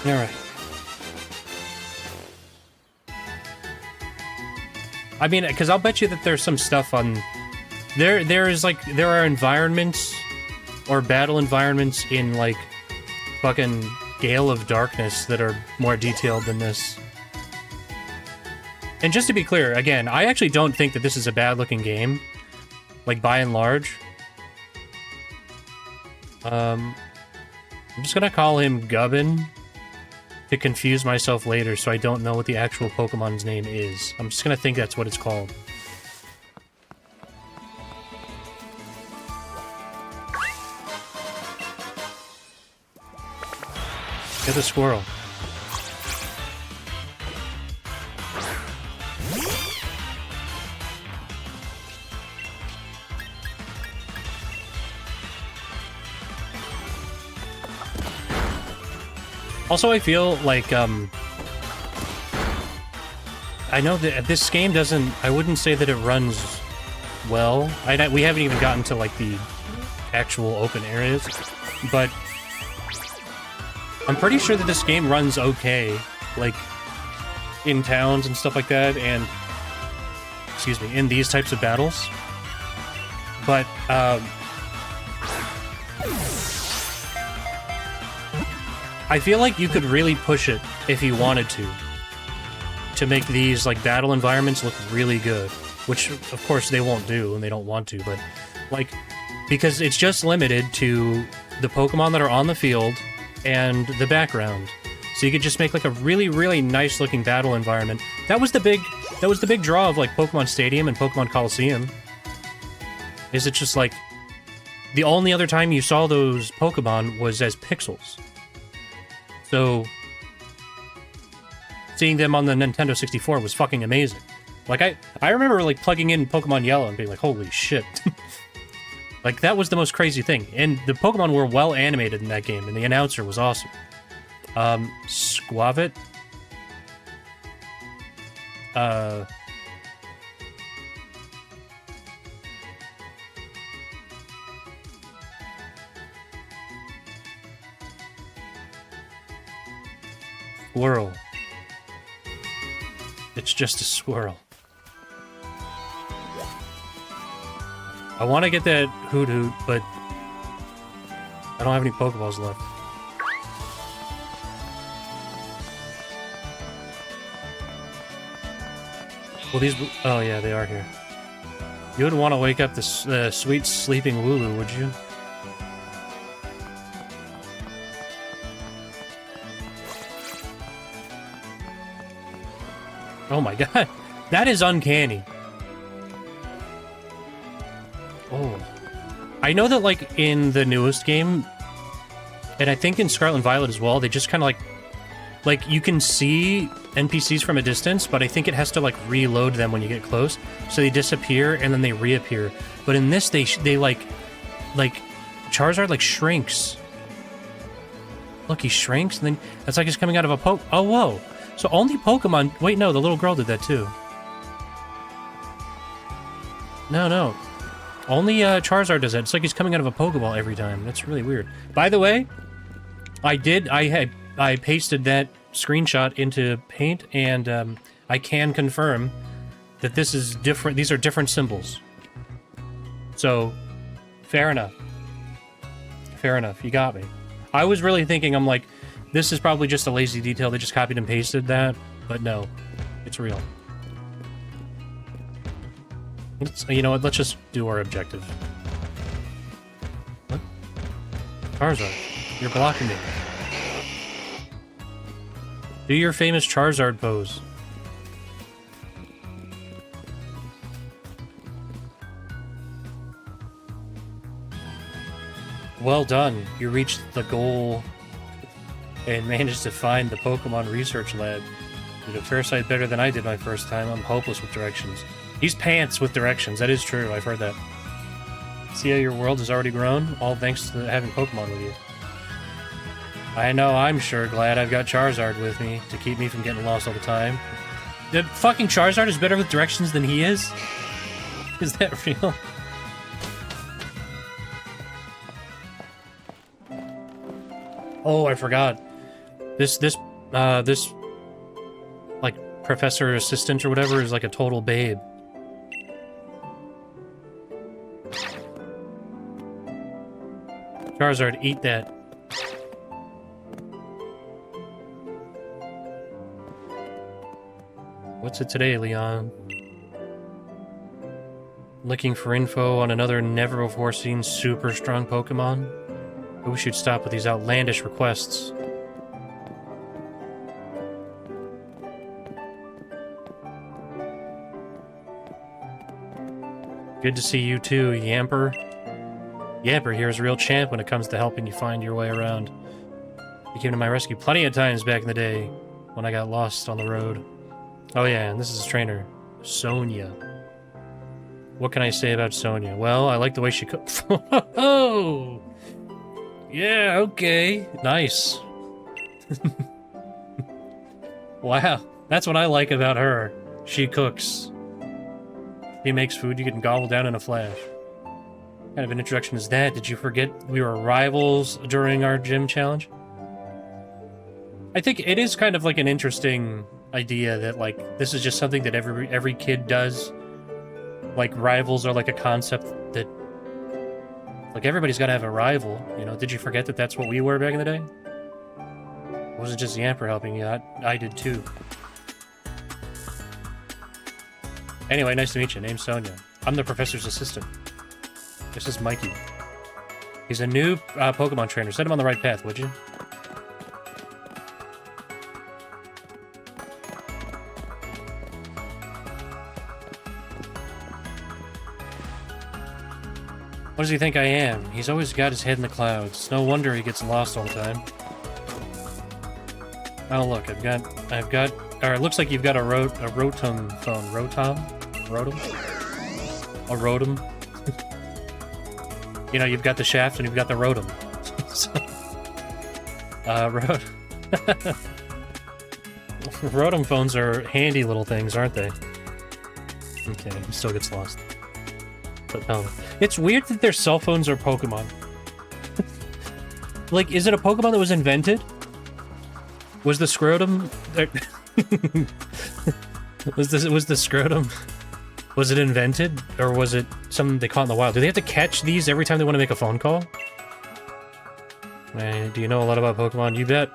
Alright. I mean, because I'll bet you that there's some stuff on... There are environments... or battle environments in, like, fucking Gale of Darkness that are more detailed than this. And just to be clear, again, I actually don't think that this is a bad-looking game. Like, by and large. I'm just gonna call him Gubbin to confuse myself later so I don't know what the actual Pokemon's name is. I'm just gonna think that's what it's called. Get the squirrel. Also, I feel like, I know that this game doesn't... I wouldn't say that it runs well. We haven't even gotten to, like, the actual open areas, but... I'm pretty sure that this game runs okay, like, in towns and stuff like that, and, excuse me, in these types of battles. But, I feel like you could really push it if you wanted to make these, like, battle environments look really good, which, of course, they won't do, and they don't want to, but, like, because it's just limited to the Pokemon that are on the field and the background. So you could just make like a really, really nice looking battle environment. That was the big draw of like Pokemon Stadium and Pokemon Coliseum. Is it just like the only other time you saw those Pokemon was as pixels. So seeing them on the Nintendo 64 was fucking amazing. Like, I remember, like, plugging in Pokemon Yellow and being like, holy shit. Like, that was the most crazy thing. And the Pokemon were well animated in that game, and the announcer was awesome. Squavit? Swirl. It's just a swirl. I want to get that Hoot Hoot, but I don't have any Pokeballs left. Well, these... Oh, yeah, they are here. You wouldn't want to wake up the sweet sleeping Wooloo, would you? Oh my god. That is uncanny. Oh. I know that, like, in the newest game, and I think in Scarlet and Violet as well, they just kind of, like, you can see NPCs from a distance, but I think it has to, like, reload them when you get close. So they disappear, and then they reappear. But in this, they like, Charizard, like, shrinks. Look, he shrinks, and then it's like he's coming out of a Oh, whoa. So only Pokemon... Wait, no, the little girl did that, too. No. Only Charizard does that. It's like he's coming out of a Pokeball every time. That's really weird. By the way, I pasted that screenshot into Paint, and I can confirm that this is different. These are different symbols. So, fair enough. Fair enough. You got me. I was really thinking, I'm like, this is probably just a lazy detail. They just copied and pasted that, but no, it's real. You know what? Let's just do our objective. What? Charizard, you're blocking me. Do your famous Charizard pose. Well done. You reached the goal and managed to find the Pokemon Research Lab. You did a fair sight better than I did my first time. I'm hopeless with directions. He's pants with directions. That is true. I've heard that. See how your world has already grown? All thanks to having Pokemon with you. I know, I'm sure glad I've got Charizard with me to keep me from getting lost all the time. The fucking Charizard is better with directions than he is? Is that real? Oh, I forgot. This like professor assistant or whatever is like a total babe. Charizard, eat that. What's it today, Leon? Looking for info on another never-before-seen super strong Pokemon? I wish you'd stop with these outlandish requests. Good to see you too, Yamper. Yamper here is a real champ when it comes to helping you find your way around. He came to my rescue plenty of times back in the day when I got lost on the road. Oh yeah, and this is his trainer, Sonia. What can I say about Sonia? Well, I like the way she cooks. Oh! Yeah, okay. Nice. Wow, that's what I like about her. She cooks. He makes food you can gobble down in a flash. What kind of an introduction is that? Did you forget we were rivals during our gym challenge? I think it is kind of like an interesting idea that, like, this is just something that every kid does. Like, rivals are like a concept that, like, everybody's got to have a rival, you know? Did you forget that that's what we were back in the day? It wasn't just Yamper helping you, I did too. Anyway, nice to meet you. Name's Sonia. I'm the professor's assistant. This is Mikey. He's a new Pokemon trainer. Set him on the right path, would you? What does he think I am? He's always got his head in the clouds. No wonder he gets lost all the time. Oh look, I've got or it looks like you've got a Rotom phone. Rotom? A Rotom? You know, you've got the shaft and you've got the Rotom. So, Rotom phones are handy little things, aren't they? Okay, he still gets lost. But no. It's weird that their cell phones are Pokemon. Like, is it a Pokemon that was invented? Was the scrotum... was the scrotum... Was it invented? Or was it something they caught in the wild? Do they have to catch these every time they want to make a phone call? Do you know a lot about Pokemon? You bet.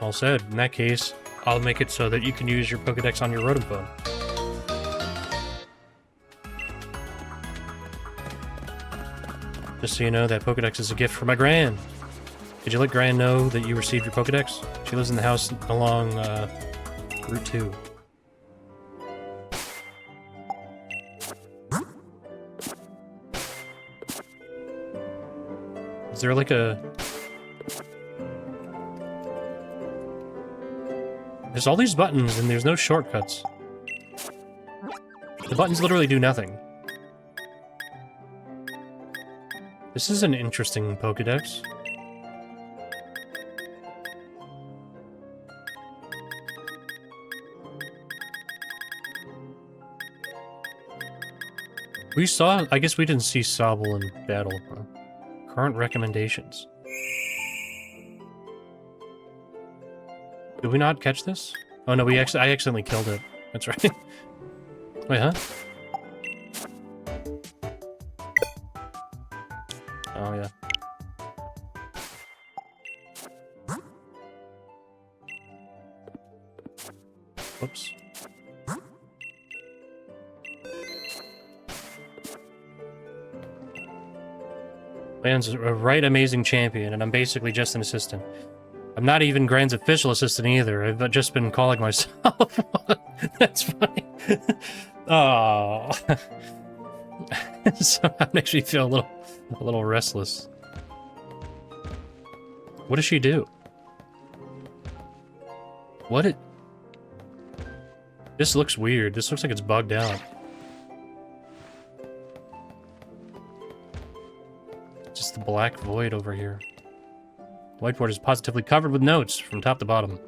All said. In that case, I'll make it so that you can use your Pokédex on your Rotom phone. Just so you know, that Pokédex is a gift for my Gran. Did you let Gran know that you received your Pokédex? She lives in the house along Route 2. Is there like a... There's all these buttons and there's no shortcuts. The buttons literally do nothing. This is an interesting Pokédex. We saw... I guess we didn't see Sobble in battle. Current recommendations. Did we not catch this? Oh no, I accidentally killed it. That's right. Wait, huh? Oh yeah. Whoops. Gran's a right amazing champion, and I'm basically just an assistant. I'm not even Gran's official assistant either. I've just been calling myself. That's funny. Oh, so that makes me feel a little restless. What does she do? This looks weird. This looks like it's bugged out. Just the black void over here. The whiteboard is positively covered with notes from top to bottom.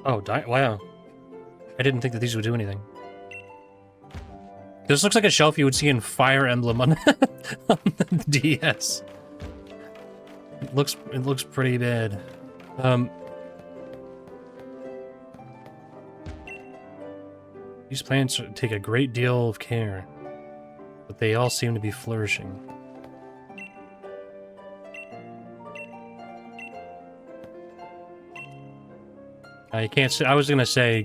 Oh, wow. I didn't think that these would do anything. This looks like a shelf you would see in Fire Emblem on, on the DS. It looks pretty bad. These plants take a great deal of care, but they all seem to be flourishing. You can't see. I was gonna say,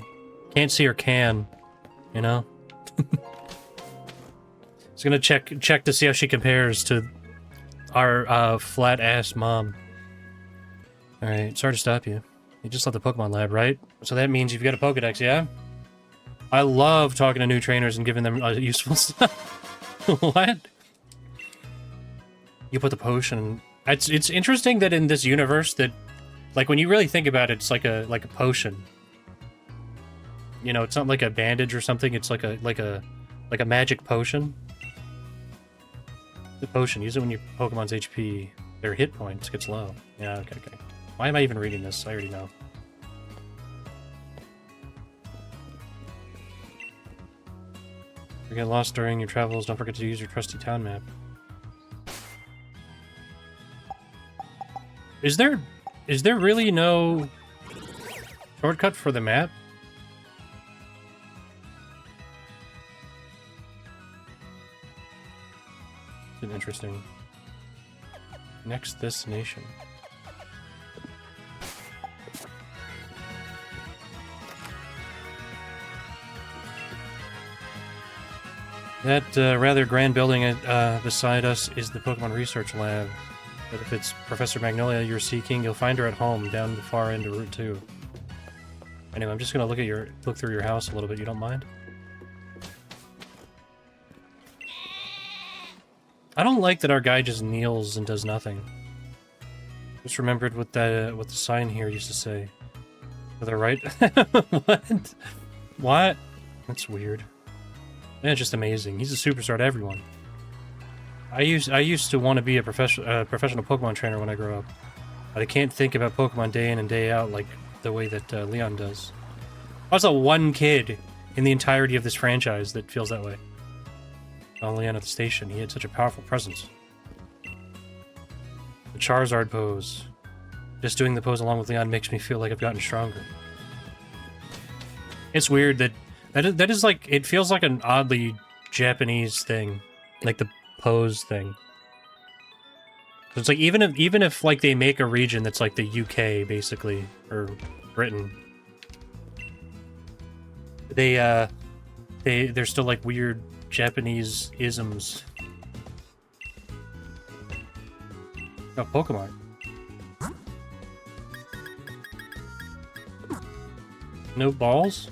can't see or can, you know. I was gonna check to see how she compares to our flat ass mom. All right, sorry to stop you. You just left the Pokemon lab, right? So that means you've got a Pokédex, yeah? I love talking to new trainers and giving them useful stuff. What? You put the potion. It's interesting that in this universe that, like, when you really think about it, it's like a potion. You know, it's not like a bandage or something. It's like a magic potion. The potion. Use it when your Pokemon's HP, their hit points gets low. Yeah. Okay. Why am I even reading this? I already know. If you get lost during your travels, don't forget to use your trusty town map. Is there really no shortcut for the map? It's interesting. Next destination. That rather grand building beside us is the Pokemon Research Lab. But if it's Professor Magnolia you're seeking, you'll find her at home down the far end of Route 2. Anyway, I'm just gonna look through your house a little bit. You don't mind? I don't like that our guy just kneels and does nothing. Just remembered what the sign here used to say. To the right? What? What? That's weird. Yeah, just amazing. He's a superstar to everyone. I used to want to be a professional Pokemon trainer when I grew up, but I can't think about Pokemon day in and day out like the way that Leon does. I was the one kid in the entirety of this franchise that feels that way. On Leon at the station, he had such a powerful presence. The Charizard pose. Just doing the pose along with Leon makes me feel like I've gotten stronger. It's weird that is like, it feels like an oddly Japanese thing, like the pose thing. So it's like even if like they make a region that's like the UK basically, or Britain, they're still like weird Japanese isms. Oh, Pokemon. No balls?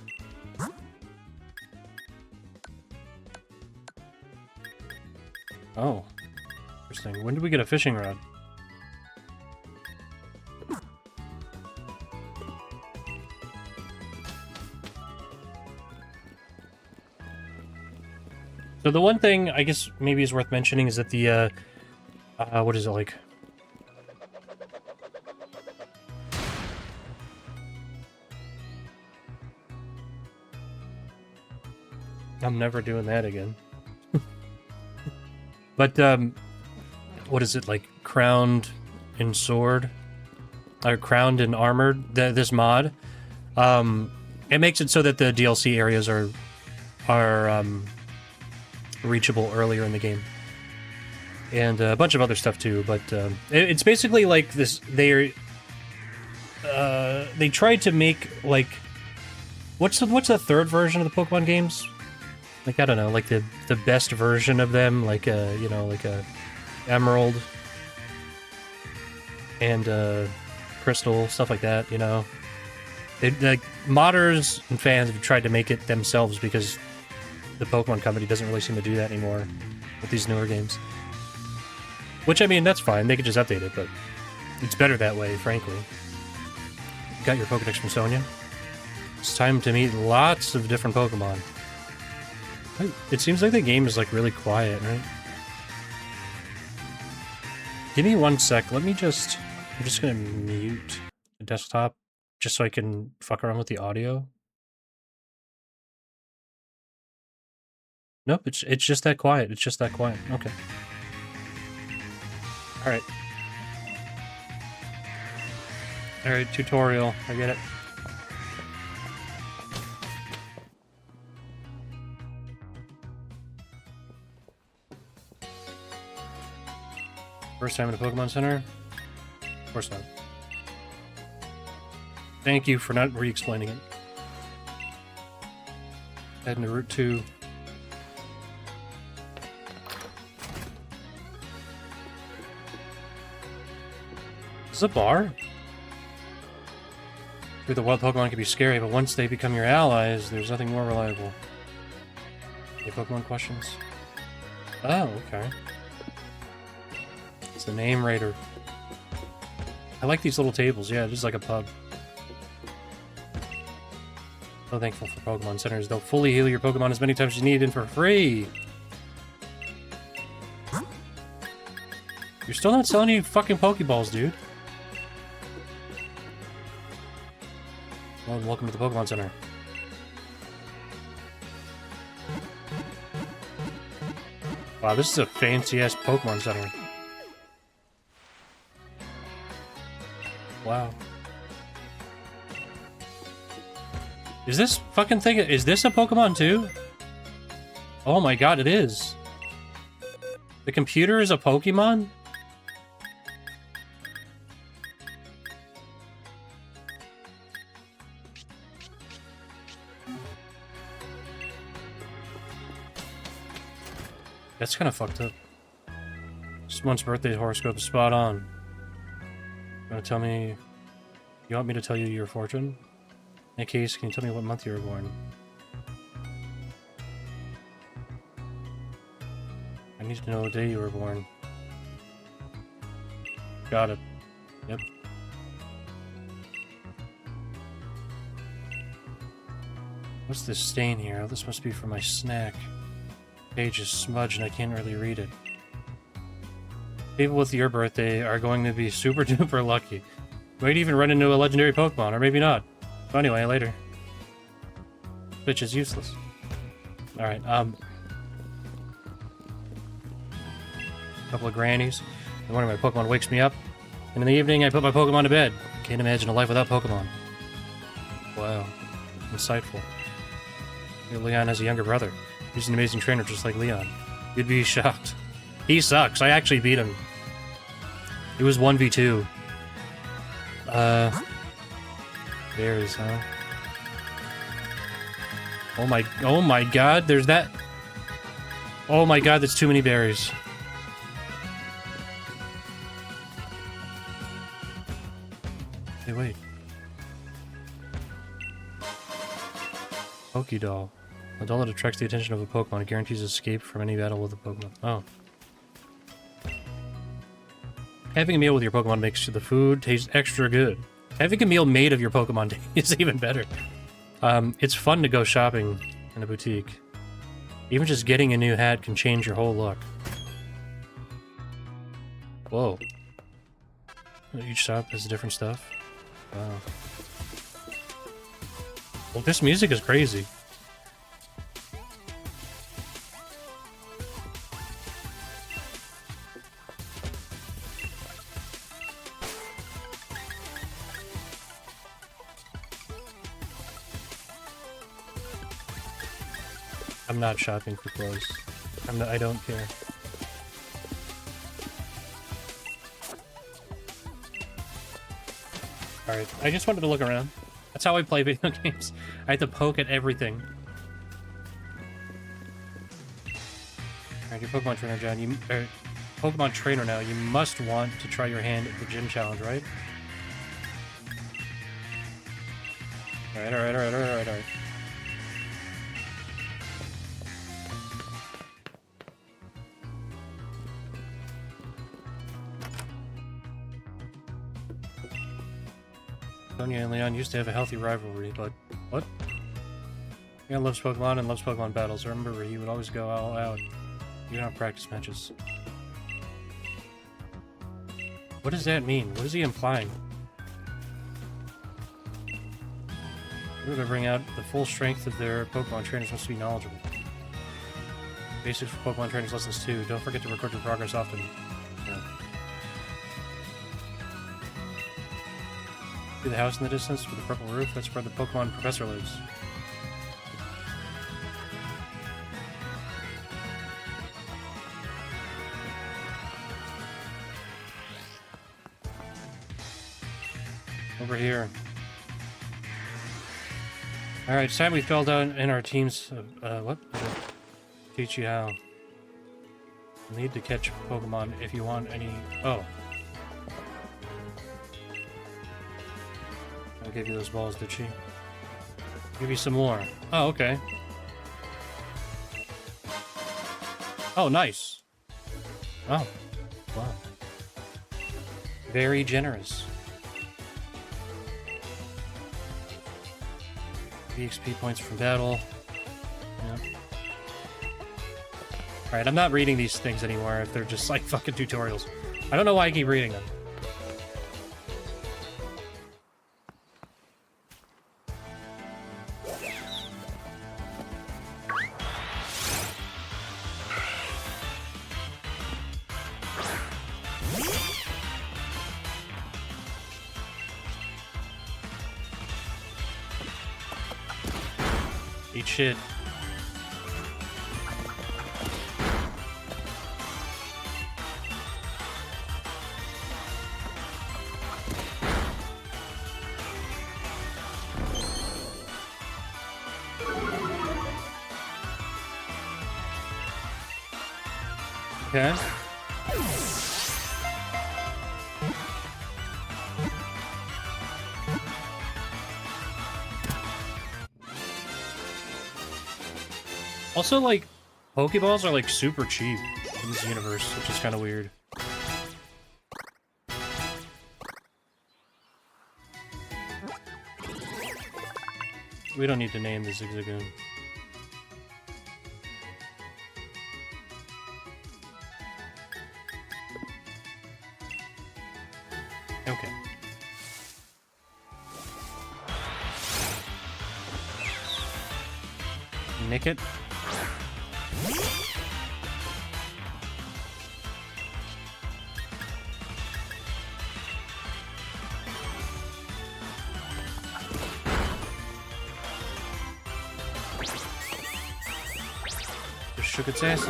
Oh. Interesting. When did we get a fishing rod? So the one thing I guess maybe is worth mentioning is that the, what is it like? I'm never doing that again. But, what is it, like, crowned and sword? Or crowned and armored, this mod. It makes it so that the DLC areas are reachable earlier in the game. And a bunch of other stuff too, but it's basically like this, they tried to make, like, what's the third version of the Pokemon games? Like, I don't know, like the best version of them, like you know, like a Emerald and Crystal, stuff like that, you know. Like, modders and fans have tried to make it themselves because the Pokemon company doesn't really seem to do that anymore with these newer games. Which, I mean, that's fine, they could just update it, but it's better that way, frankly. Got your Pokédex from Sonia? It's time to meet lots of different Pokemon. It seems like the game is, like, really quiet, right? Give me 1 sec. Let me just... I'm just gonna mute the desktop just so I can fuck around with the audio. Nope, it's just that quiet. It's just that quiet. Okay. Alright. Alright, tutorial. I get it. First time in a Pokemon Center? Of course not. Thank you for not re-explaining it. Heading to Route 2. Is this a bar? The wild Pokemon can be scary, but once they become your allies, there's nothing more reliable. Any Pokemon questions? Oh, okay. It's the Name Raider. I like these little tables, yeah, just like a pub. So thankful for Pokemon Centers. They'll fully heal your Pokemon as many times as you need and for free! You're still not selling any fucking Pokeballs, dude. Well, welcome to the Pokemon Center. Wow, this is a fancy-ass Pokemon Center. Wow. Is this fucking thing... Is this a Pokemon too? Oh my god, it is. The computer is a Pokemon? That's kind of fucked up. This month's birthday horoscope is spot on. You want to tell me... You want me to tell you your fortune? In that case, can you tell me what month you were born? I need to know what day you were born. Got it. Yep. What's this stain here? Oh, this must be for my snack. Page is smudged and I can't really read it. People with your birthday are going to be super duper lucky. Might even run into a legendary Pokemon, or maybe not. So anyway, later. Bitch is useless. Alright, couple of grannies. In the morning my Pokemon wakes me up, and in the evening I put my Pokemon to bed. Can't imagine a life without Pokemon. Wow. Insightful. Leon has a younger brother. He's an amazing trainer just like Leon. You'd be shocked. He sucks. I actually beat him. It was 1v2. Berries, huh? Oh my god, there's that. Oh my god, that's too many berries. Hey, wait. Pokédoll. A doll that attracts the attention of a Pokemon. It guarantees escape from any battle with a Pokemon. Oh. Having a meal with your Pokemon makes the food taste extra good. Having a meal made of your Pokemon is even better. It's fun to go shopping in a boutique. Even just getting a new hat can change your whole look. Whoa. Each shop has different stuff. Wow. Well, this music is crazy. I'm not shopping for clothes. I don't care. Alright, I just wanted to look around. That's how I play video games. I have to poke at everything. Alright, you're Pokemon Trainer, John. Pokemon Trainer now. You must want to try your hand at the gym challenge, right? Alright. Sonia and Leon used to have a healthy rivalry, but... What? Leon loves Pokemon and loves Pokemon battles. I remember he would always go all out, even on practice matches. What does that mean? What is he implying? In order to bring out the full strength of their Pokemon, trainers must be knowledgeable. Basics for Pokemon Trainers Lessons 2. Don't forget to record your progress often. Yeah. See the house in the distance with the purple roof? That's where the Pokemon Professor lives. Over here. Alright, it's time we filled out in our teams. What? Teach you how. You need to catch Pokemon if you want any. Oh. I gave you those balls, did she? Give you some more. Oh, okay. Oh, nice. Oh. Wow. Very generous. EXP points from battle. Yep. Alright, I'm not reading these things anymore if they're just like fucking tutorials. I don't know why I keep reading them. Eat shit. Okay. Also, like, Pokeballs are, like, super cheap in this universe, which is kind of weird. We don't need to name the Zigzagoon. Okay. Nick it. Just shook its ass.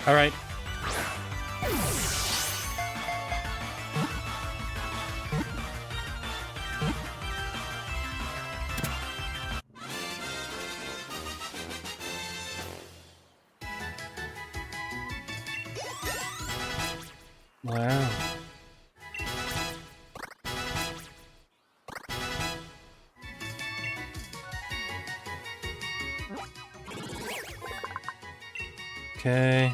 All right. Wow. Okay.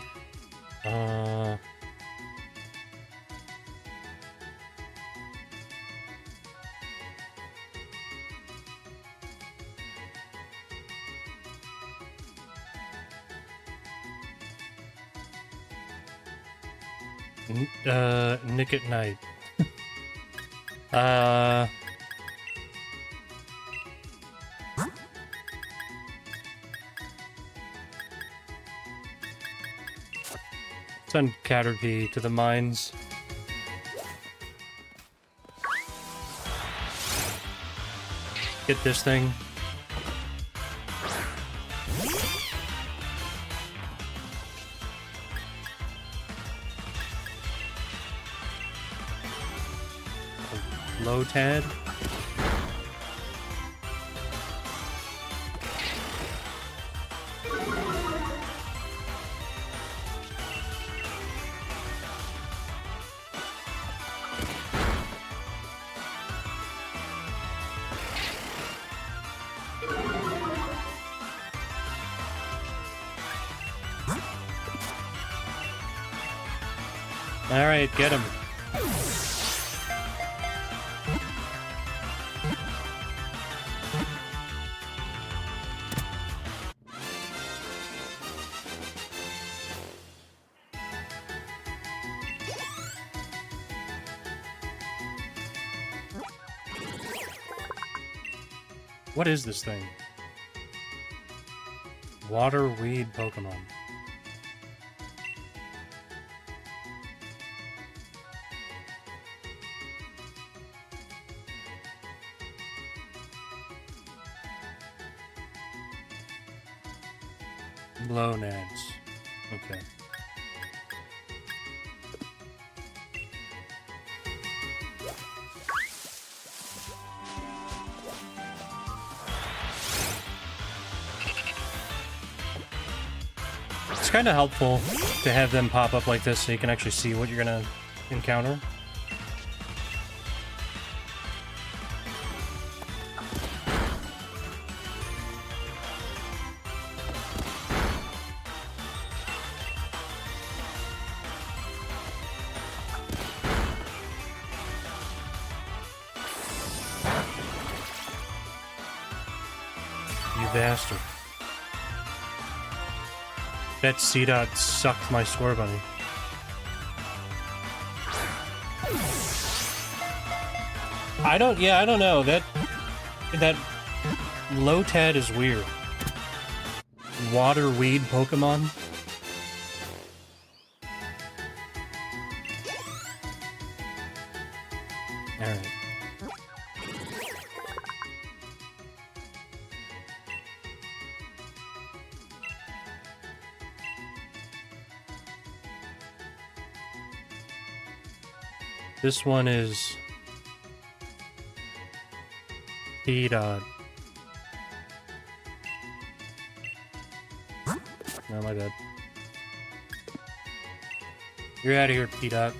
Nick at Night. Send Caterpie to the mines. Get this thing. Low Tad. All right, get him. What is this thing? Water weed Pokemon. Blownads. Okay. It's kind of helpful to have them pop up like this so you can actually see what you're gonna encounter. You bastard. That C-Dot sucked my Scorbunny. I don't know. That Lotad is weird. Water weed Pokemon? Alright. This one is P-Dot. No, my bad. You're out of here, P-Dot.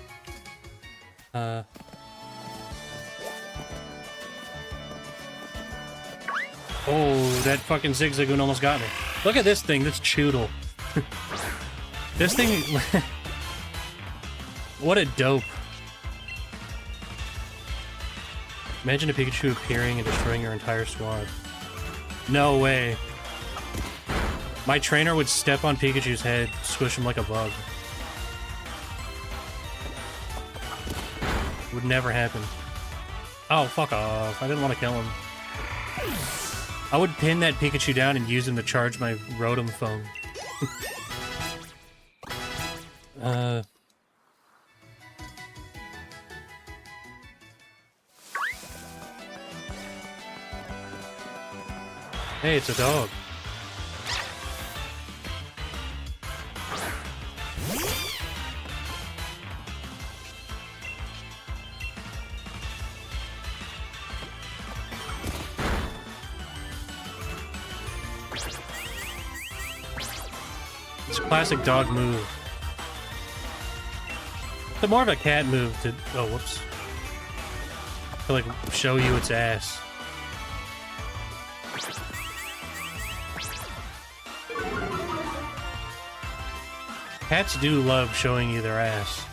Oh, that fucking Zigzagoon almost got me. Look at this thing, this Choodle. This thing... What a dope. Imagine a Pikachu appearing and destroying your entire squad. No way. My trainer would step on Pikachu's head, squish him like a bug. Would never happen. Oh, fuck off. I didn't want to kill him. I would pin that Pikachu down and use him to charge my Rotom phone. Hey, it's a dog. It's a classic dog move. It's more of a cat move to... Oh, whoops. To, like, show you its ass. Cats do love showing you their ass.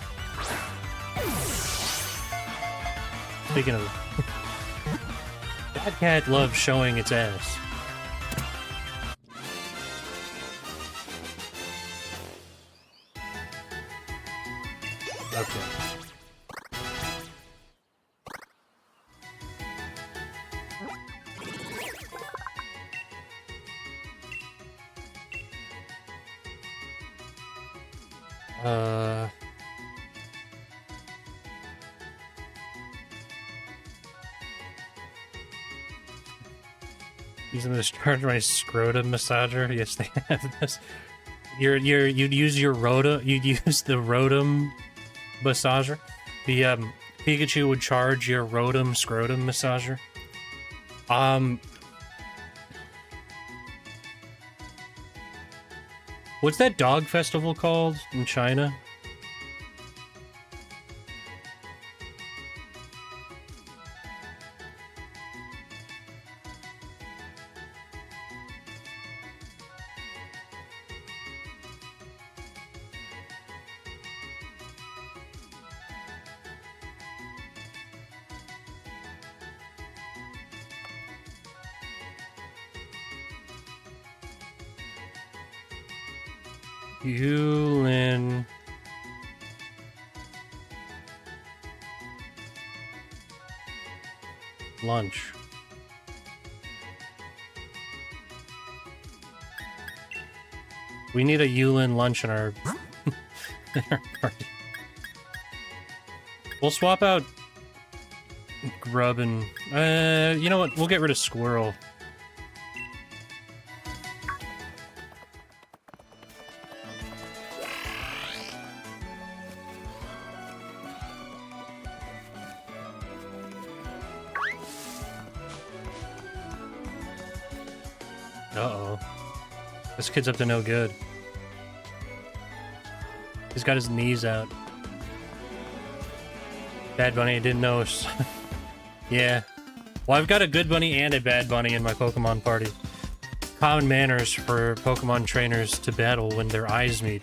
Speaking of... That cat loves showing its ass. Okay. Using this charge my scrotum massager. Yes, they have this. You'd use your you'd use the Rotom massager. The Pikachu would charge your Rotom scrotum massager. What's that dog festival called in China? Yulin. Lunch. We need a Yulin lunch in our, in our party. We'll swap out Grub and... you know what? We'll get rid of Squirrel. Uh-oh. This kid's up to no good. He's got his knees out. Bad Bunny, I didn't know. Yeah. Well, I've got a good bunny and a bad bunny in my Pokemon party. Common manners for Pokemon trainers to battle when their eyes meet.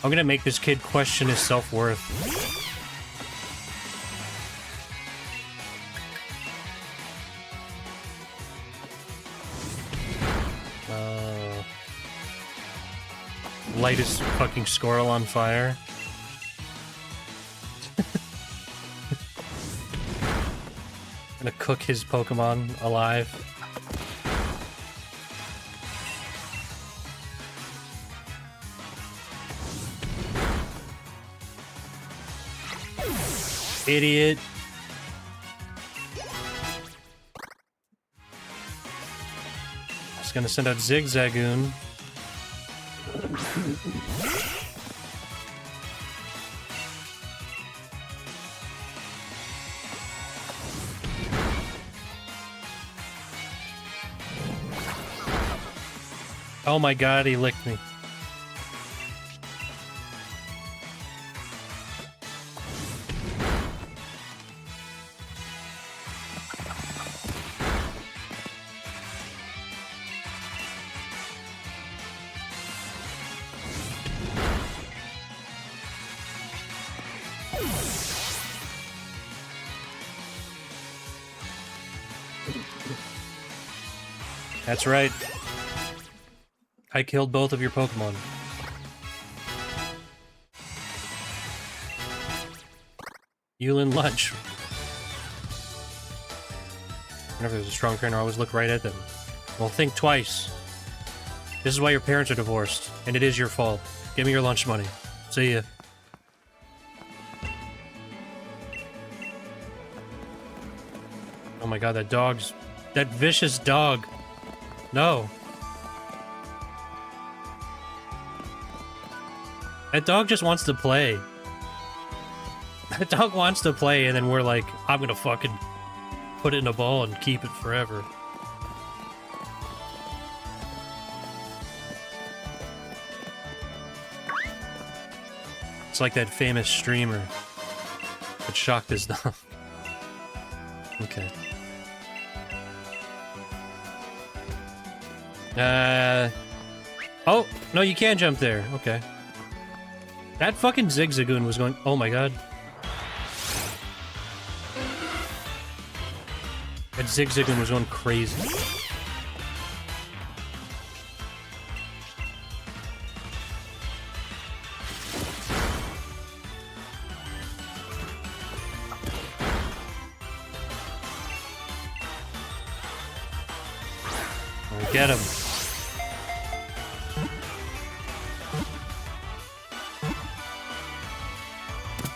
I'm gonna make this kid question his self-worth. Light his fucking Squirrel on fire. Gonna cook his Pokemon alive. Idiot. Just gonna send out Zigzagoon. Oh my god, he licked me. That's right. I killed both of your Pokemon. Yulin Lunch. Whenever there's a strong trainer, I always look right at them. Well, think twice. This is why your parents are divorced, and it is your fault. Give me your lunch money. See ya. Oh my god, that dog's... That vicious dog. No. That dog just wants to play. That dog wants to play, and then we're like, I'm gonna fucking put it in a ball and keep it forever. It's like that famous streamer that shocked his dog. Okay. Oh, no, you can't jump there. Okay. That fucking Zigzagoon was going... Oh my god. That Zigzagoon was going crazy. Get him.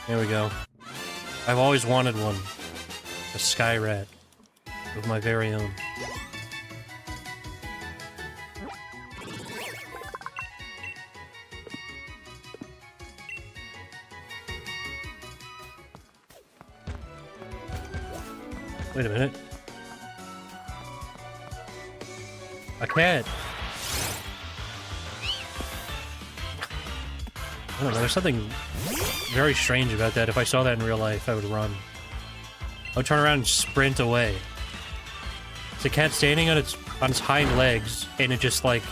There we go. I've always wanted one. A Sky Rat. Of my very own. Wait a minute. A cat! I don't know, there's something very strange about that. If I saw that in real life, I would run. I would turn around and sprint away. It's a cat standing on its hind legs, and it just like...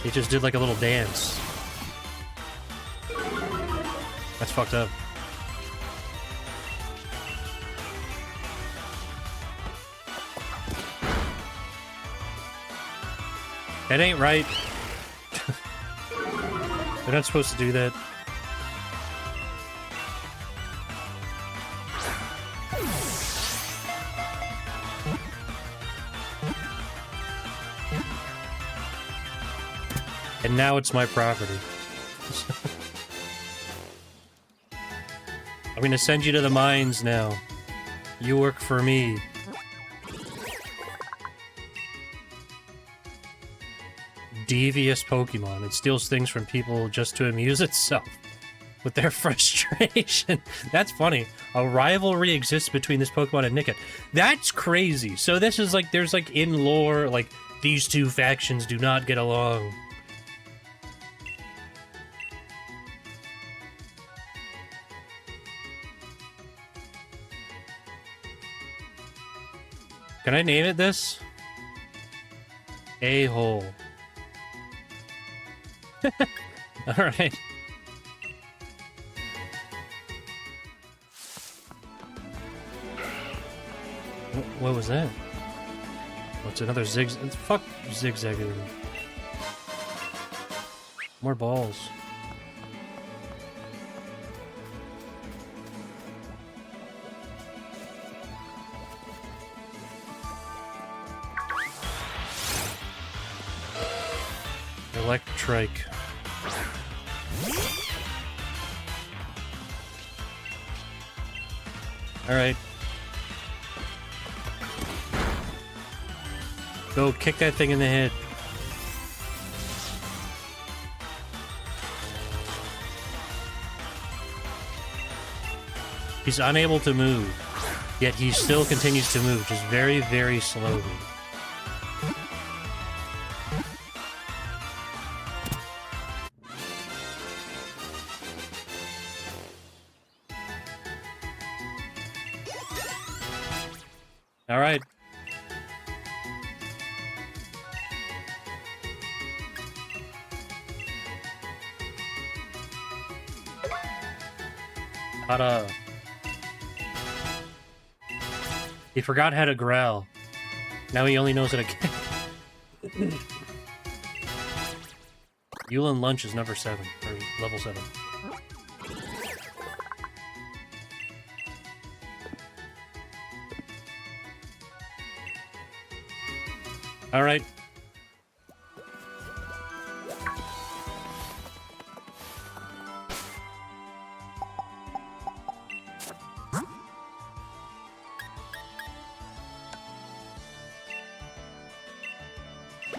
It just did like a little dance. That's fucked up. That ain't right. They're not supposed to do that. And now it's my property. I'm gonna send you to the mines now. You work for me. Devious Pokemon. It steals things from people just to amuse itself with their frustration. That's funny. A rivalry exists between this Pokemon and Nickit. That's crazy. So this is like, there's like in lore, like, these two factions do not get along. Can I name it this? A-hole. Alright. What was that? What's another zigzag? Fuck zigzagging. More balls. Electrike. Alright. Go kick that thing in the head. He's unable to move, yet he still continues to move, just very, very slowly. All right. Ta-da. He forgot how to growl. Now he only knows how to kick. Yulin Lunch is number 7, or level 7. Alright.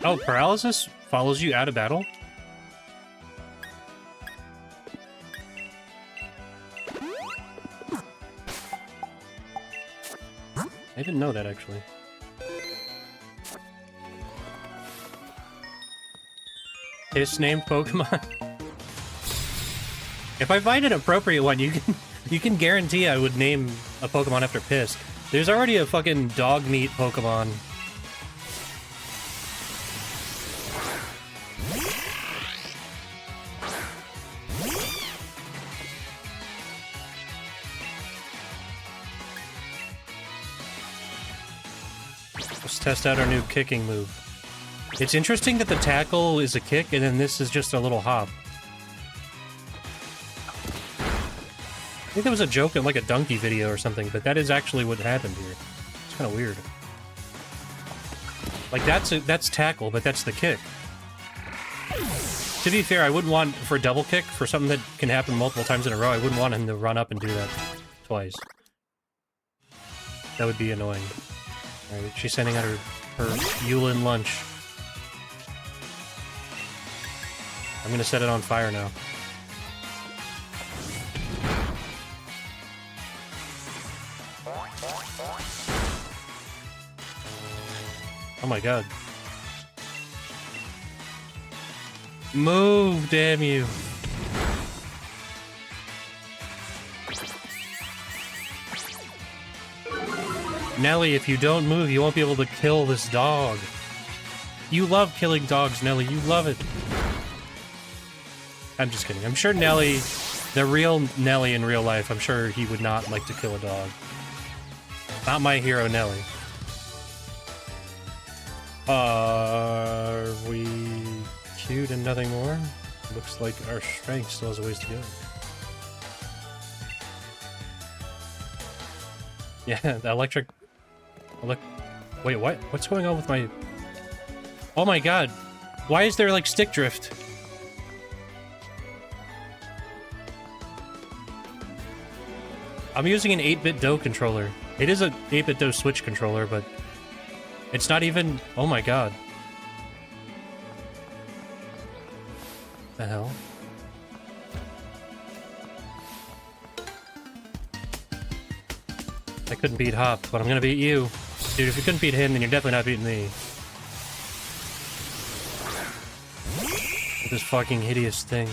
Oh, paralysis follows you out of battle? I didn't know that, actually. His named Pokemon? If I find an appropriate one, you can guarantee I would name a Pokemon after Piss. There's already a fucking dog meat Pokemon. Let's test out our new kicking move. It's interesting that the tackle is a kick, and then this is just a little hop. I think there was a joke in like a donkey video or something, but that is actually what happened here. It's kind of weird. Like, that's tackle, but that's the kick. To be fair, I wouldn't want, for a double kick, for something that can happen multiple times in a row, I wouldn't want him to run up and do that twice. That would be annoying. Alright, she's sending out her Yulin Lunch. I'm gonna set it on fire now. Oh my god. Move, damn you. Nelly, if you don't move, you won't be able to kill this dog. You love killing dogs, Nelly. You love it. I'm just kidding. I'm sure Nelly, the real Nelly in real life, I'm sure he would not like to kill a dog. Not my hero, Nelly. Are we cute and nothing more? Looks like our strength still has a ways to go. Yeah, the electric... Wait, what? What's going on with my... Oh my god! Why is there, like, stick drift? I'm using an 8-bit Do controller. It is a 8-bit Do Switch controller, but... It's not even... Oh my god. The hell? I couldn't beat Hop, but I'm gonna beat you. Dude, if you couldn't beat him, then you're definitely not beating me. With this fucking hideous thing.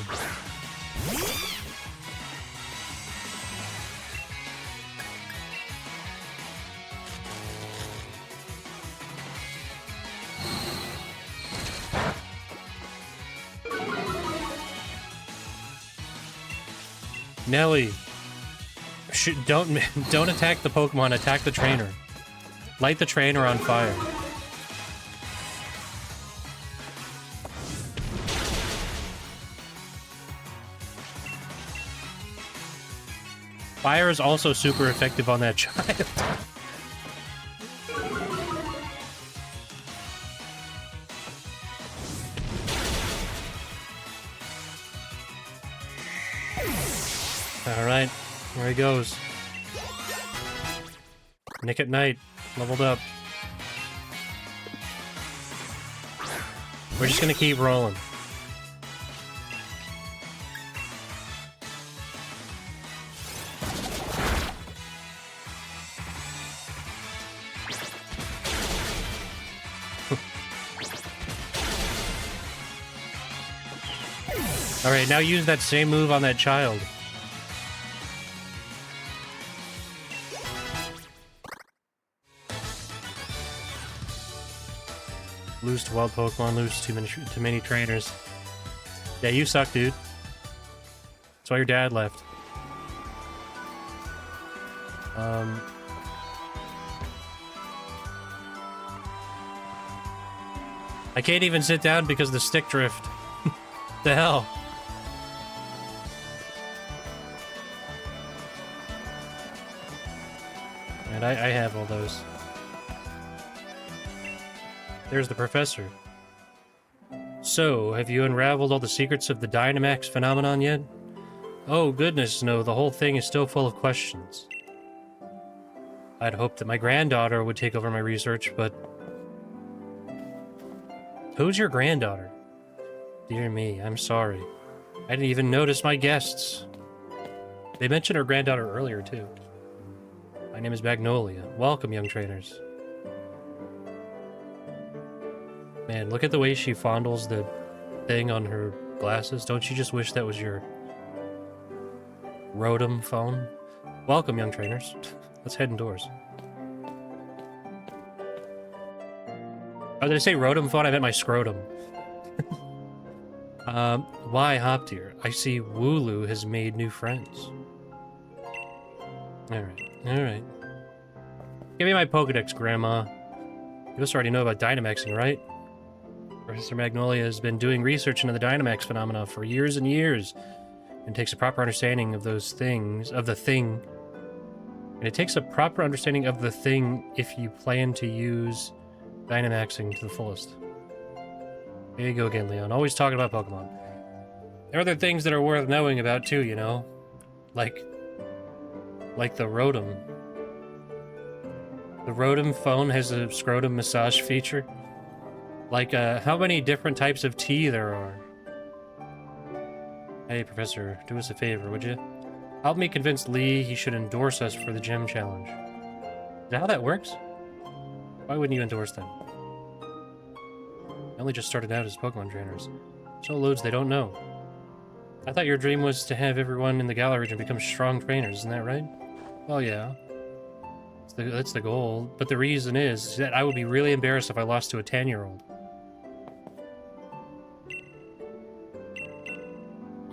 Nelly, don't attack the Pokemon, attack the trainer. Light the trainer on fire. Fire is also super effective on that child. Alright, there he goes. Nick at Night, leveled up. We're just gonna keep rolling. Alright, now use that same move on that child. Lose to wild Pokemon, lose too many trainers. Yeah, you suck, dude. That's why your dad left. I can't even sit down because of the stick drift. The hell? And I have all those. There's the professor. So, have you unraveled all the secrets of the Dynamax phenomenon yet? Oh goodness, no, the whole thing is still full of questions. I'd hoped that my granddaughter would take over my research, but... Who's your granddaughter? Dear me, I'm sorry. I didn't even notice my guests. They mentioned her granddaughter earlier, too. My name is Magnolia. Welcome, young trainers. Man, look at the way she fondles the thing on her glasses. Don't you just wish that was your Rotom phone? Welcome, young trainers. Let's head indoors. Oh, did I say Rotom phone? I meant my scrotum. Why, Hopdeer? I see Wooloo has made new friends. Alright. Give me my Pokédex, Grandma. You must already know about Dynamaxing, right? Professor Magnolia has been doing research into the Dynamax phenomena for years and years, and takes a proper understanding of those things, of the thing. And it takes a proper understanding of the thing if you plan to use Dynamaxing to the fullest. There you go again, Leon. Always talking about Pokemon. There are other things that are worth knowing about too, you know? Like the Rotom. The Rotom phone has a scrotum massage feature. Like, how many different types of tea there are. Hey, Professor, do us a favor, would you? Help me convince Lee he should endorse us for the gym challenge. Is that how that works? Why wouldn't you endorse them? I only just started out as Pokemon trainers. So loads they don't know. I thought your dream was to have everyone in the Galar region become strong trainers, isn't that right? Well, yeah. That's the goal. But the reason is that I would be really embarrassed if I lost to a 10-year-old.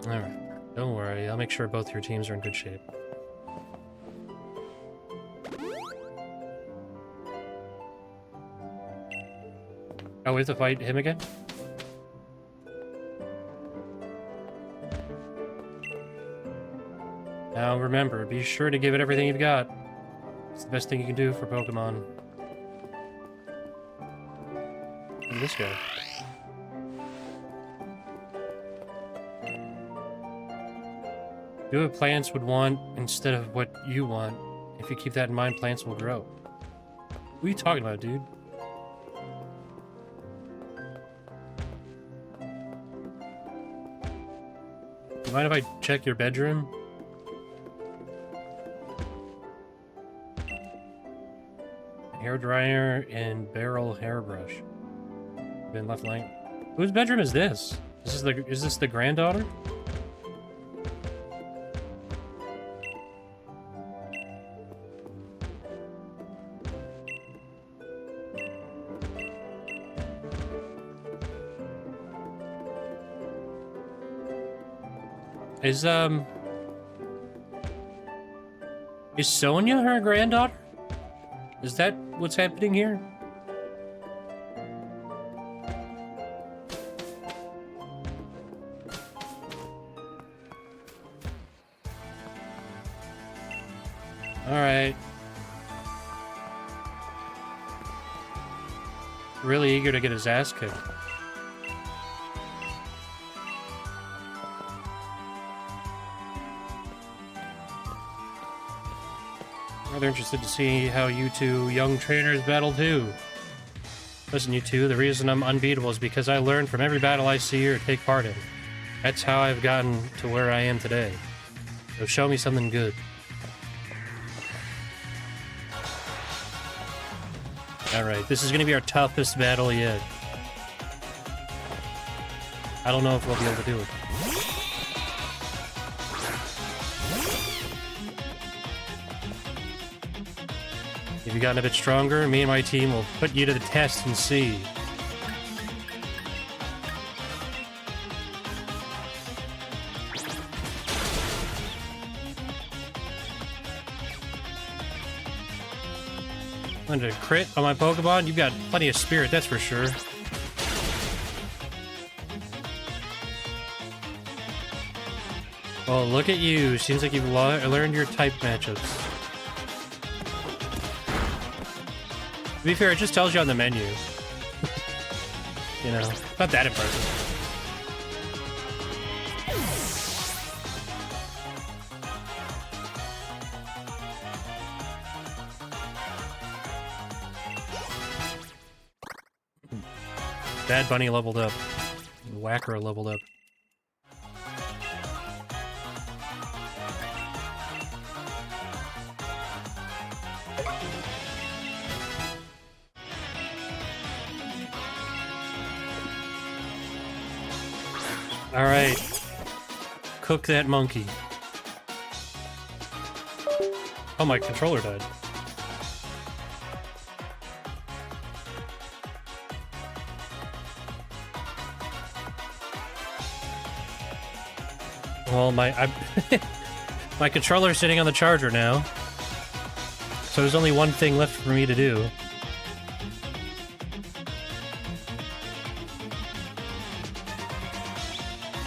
Alright. Don't worry. I'll make sure both your teams are in good shape. Oh, we have to fight him again? Now remember, be sure to give it everything you've got. It's the best thing you can do for Pokemon. Look at this guy. Do what plants would want instead of what you want. If you keep that in mind, plants will grow. What are you talking about, dude? You mind if I check your bedroom? Hairdryer and barrel hairbrush. Been left lying. Whose bedroom is this? Is this the granddaughter? Is Sonia her granddaughter? Is that what's happening here? Alright. Really eager to get his ass kicked. Rather interested to see how you two young trainers battle too. Listen, you two, the reason I'm unbeatable is because I learned from every battle I see or take part in. That's how I've gotten to where I am today. So show me something good. Alright, this is going to be our toughest battle yet. I don't know if we'll be able to do it. If you've gotten a bit stronger, me and my team will put you to the test and see. Want to crit on my Pokemon? You've got plenty of spirit, that's for sure. Well, look at you. Seems like you've learned your type matchups. To be fair, it just tells you on the menu. You know, not that impressive. Bad Bunny leveled up. Whacker leveled up. Alright. Cook that monkey. Oh, my controller died. Well, my controller's sitting on the charger now. So there's only one thing left for me to do.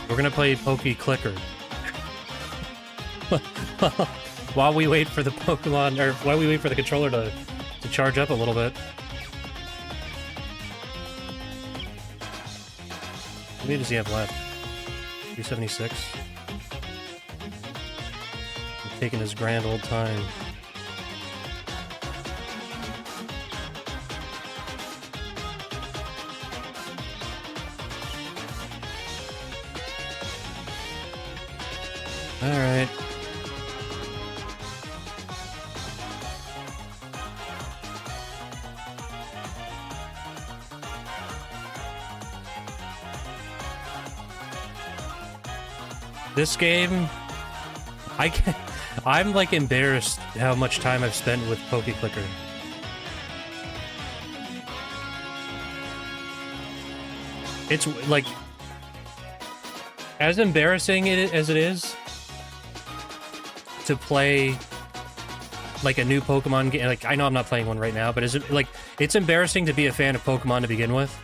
We're gonna play Poke Clicker. While we wait for the Pokemon, or while we wait for the controller to charge up a little bit. How many does he have left? 276. Taking his grand old time. All right. This game, I'm like embarrassed how much time I've spent with Poke Clicker. It's like, as embarrassing as it is to play like a new Pokemon game. Like, I know I'm not playing one right now, but it's embarrassing to be a fan of Pokemon to begin with,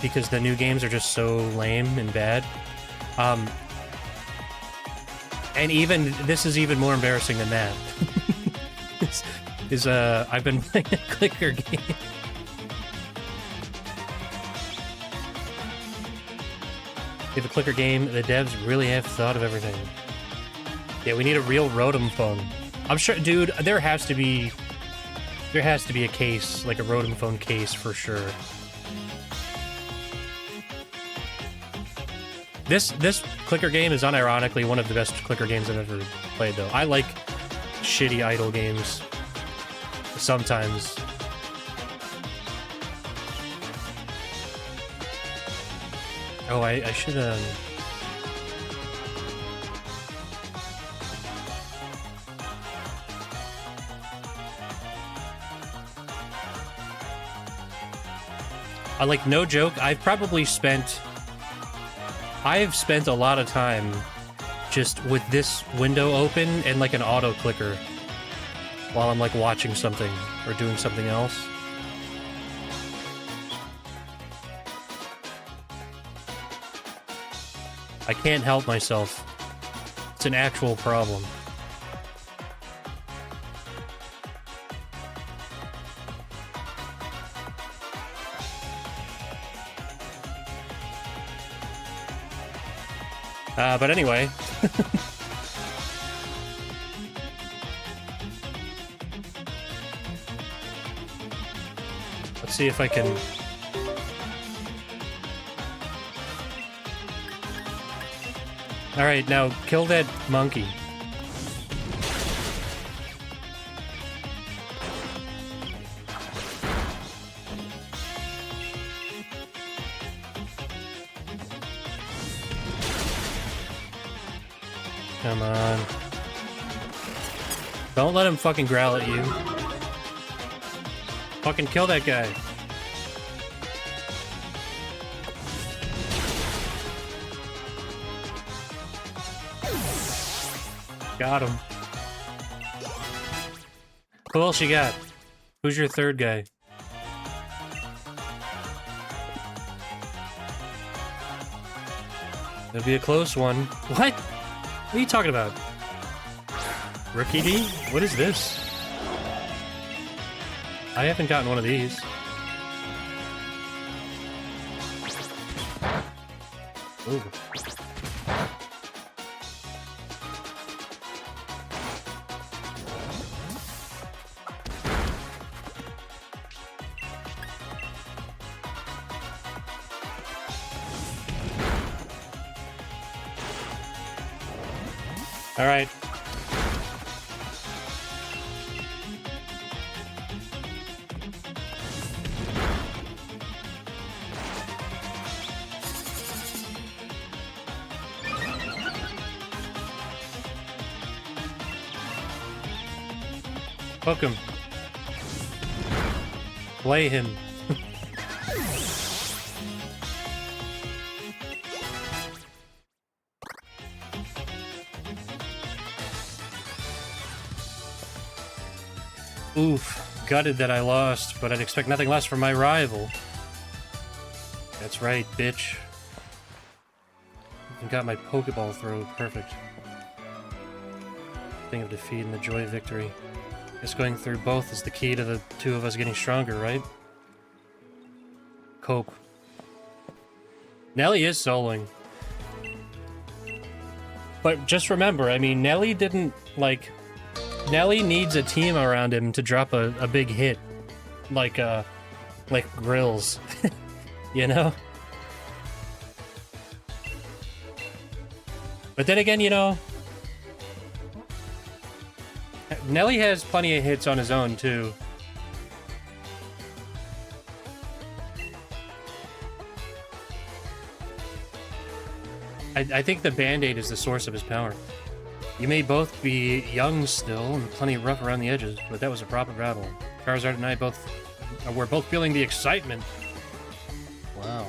because the new games are just so lame and bad. And even this is even more embarrassing than that. I've been playing a clicker game. We have a clicker game. The devs really have thought of everything. Yeah, we need a real Rotom phone. I'm sure, dude. There has to be a case, like a Rotom phone case for sure. This clicker game is unironically one of the best clicker games I've ever played, though. I like shitty idle games sometimes. Oh, I should like, no joke, I've spent a lot of time just with this window open and like an auto clicker while I'm like watching something or doing something else. I can't help myself. It's an actual problem. But anyway. Let's see if I can... Alright, now kill that monkey. Come on. Don't let him fucking growl at you. Fucking kill that guy. Got him. Who else you got? Who's your third guy? It'll be a close one. What? What are you talking about? Rookie D? What is this? I haven't gotten one of these. Ooh. All right. Hook him. Play him. Oof, gutted that I lost, but I'd expect nothing less from my rival. That's right, bitch. I got my Pokeball throw, perfect. Thing of defeat and the joy of victory. Guess going through both is the key to the two of us getting stronger, right? Cope. Nelly is soloing. But just remember, I mean, Nelly didn't, like... Nelly needs a team around him to drop a big hit. Like Grills. You know? But then again, you know... Nelly has plenty of hits on his own, too. I think the Band-Aid is the source of his power. You may both be young still and plenty rough around the edges, but that was a proper battle. Charizard and I we're both feeling the excitement. Wow.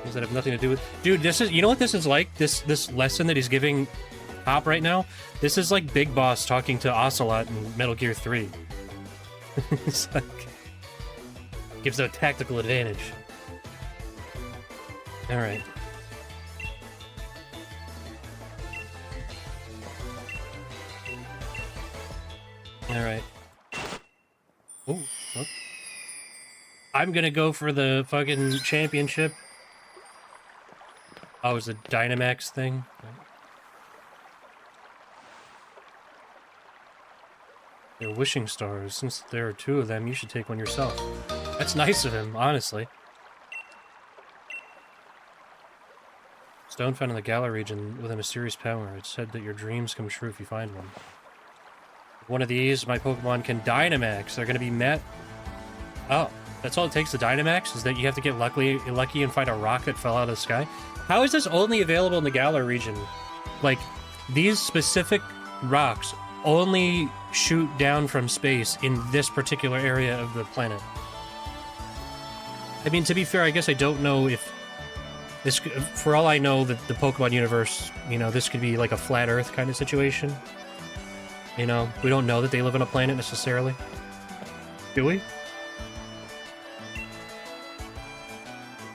Does that have nothing to do with... Dude, this is... You know what this is like? This lesson that he's giving Hop right now? This is like Big Boss talking to Ocelot in Metal Gear 3. It's like... Gives a tactical advantage. Alright. Alright. Ooh, oh. I'm gonna go for the fucking championship. Oh, it's a Dynamax thing? They're wishing stars. Since there are two of them, you should take one yourself. That's nice of him, honestly. Stone found in the Galar region with a mysterious power. It's said that your dreams come true if you find one. One of these, my Pokemon can Dynamax. They're gonna be met. Oh, that's all it takes to Dynamax? Is that you have to get lucky and find a rock that fell out of the sky? How is this only available in the Galar region? Like, these specific rocks only shoot down from space in this particular area of the planet. I mean, to be fair, I guess I don't know if this, for all I know, that the Pokemon universe, you know, this could be like a flat Earth kind of situation. You know, we don't know that they live on a planet necessarily. Do we?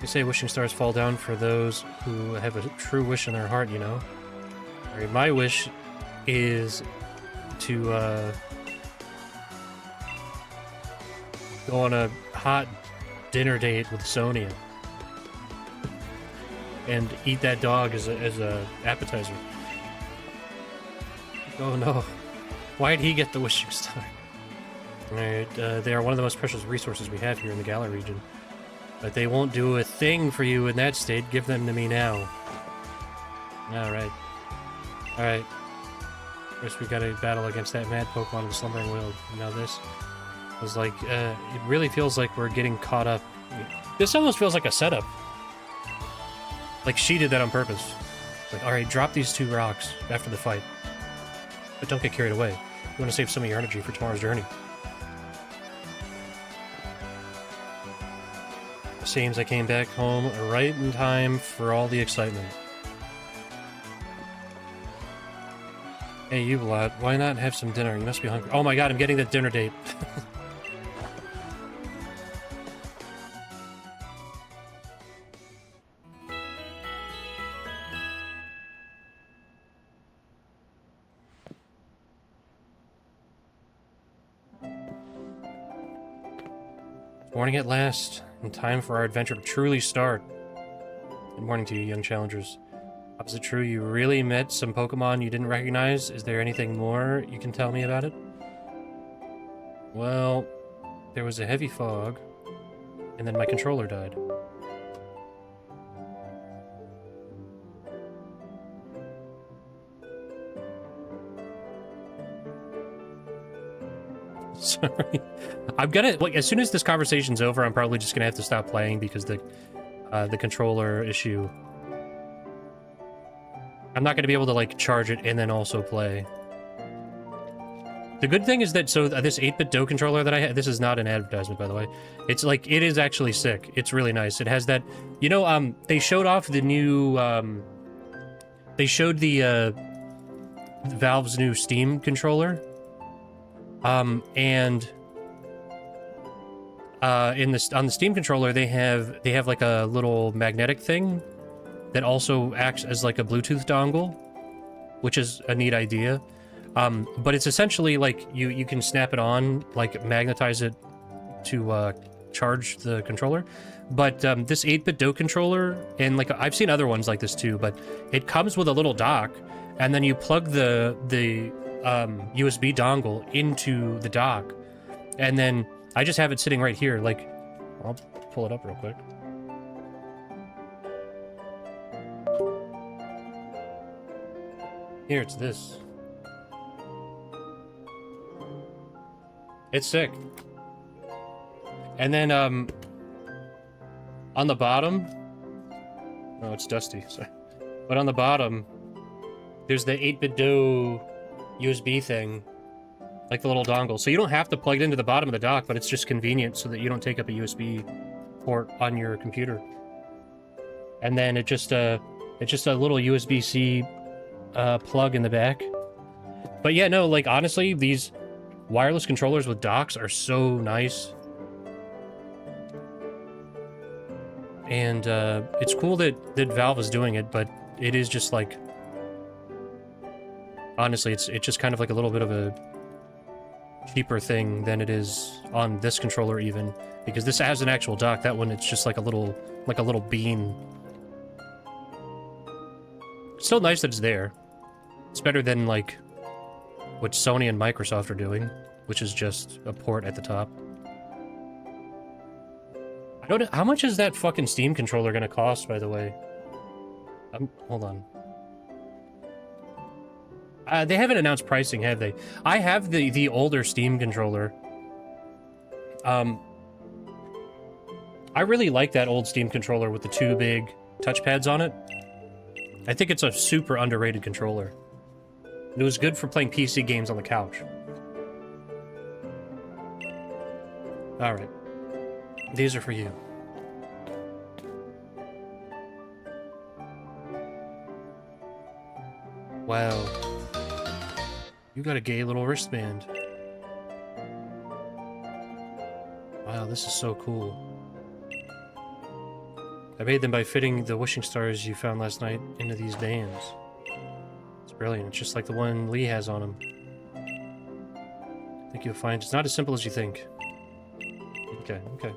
They say wishing stars fall down for those who have a true wish in their heart, you know. All right, my wish is to go on a hot dinner date with Sonia. And eat that dog as a appetizer. Oh no. Why'd he get the wishing star? Alright, they are one of the most precious resources we have here in the Galar region. But they won't do a thing for you in that state. Give them to me now. Alright. Alright. First we gotta battle against that mad Pokemon in the Slumbering Weald. Now this was like, it really feels like we're getting caught up. This almost feels like a setup. Like she did that on purpose. Like, alright, drop these two rocks after the fight. But don't get carried away. You want to save some of your energy for tomorrow's journey. It seems I came back home right in time for all the excitement. Hey, you lot, why not have some dinner? You must be hungry. Oh my god, I'm getting that dinner date. Morning at last, and time for our adventure to truly start. Good morning to you, young challengers. Is it true you really met some Pokemon you didn't recognize? Is there anything more you can tell me about it? Well, there was a heavy fog, and then my controller died. Sorry. I'm gonna, like, as soon as this conversation's over, I'm probably just gonna have to stop playing because the controller issue. I'm not gonna be able to, like, charge it and then also play. The good thing is that, so this 8-bit Do controller that I have, this is not an advertisement, by the way. It's like, it is actually sick. It's really nice. It has that, you know, they showed off the new, they showed the Valve's new Steam controller. And on the Steam controller, they have like a little magnetic thing that also acts as like a Bluetooth dongle, which is a neat idea. But it's essentially like you can snap it on, like magnetize it to charge the controller. But this 8-bit Do controller, and like I've seen other ones like this too, but it comes with a little dock, and then you plug the USB dongle into the dock, and then I just have it sitting right here. Like, I'll pull it up real quick. Here, it's this. It's sick. And then on the bottom, oh, it's dusty, sorry. But on the bottom, there's the 8-bit Do USB thing, like the little dongle. So you don't have to plug it into the bottom of the dock, but it's just convenient so that you don't take up a USB port on your computer. And then it's just a little USB-C plug in the back. But yeah, no, like honestly, these wireless controllers with docks are so nice. And it's cool that Valve is doing it, but it is just like, honestly, it's just kind of like a little bit of a cheaper thing than it is on this controller even, because this has an actual dock. That one, it's just like a little bean. It's still nice that it's there. It's better than like what Sony and Microsoft are doing, which is just a port at the top. I don't know, how much is that fucking Steam controller gonna cost, by the way? Hold on. They haven't announced pricing, have they? I have the older Steam controller. I really like that old Steam controller with the 2 big touchpads on it. I think it's a super underrated controller. It was good for playing PC games on the couch. Alright. These are for you. Wow. You got a gay little wristband. Wow, this is so cool. I made them by fitting the wishing stars you found last night into these bands. It's brilliant. It's just like the one Lee has on him. I think you'll find it's not as simple as you think. Okay, okay.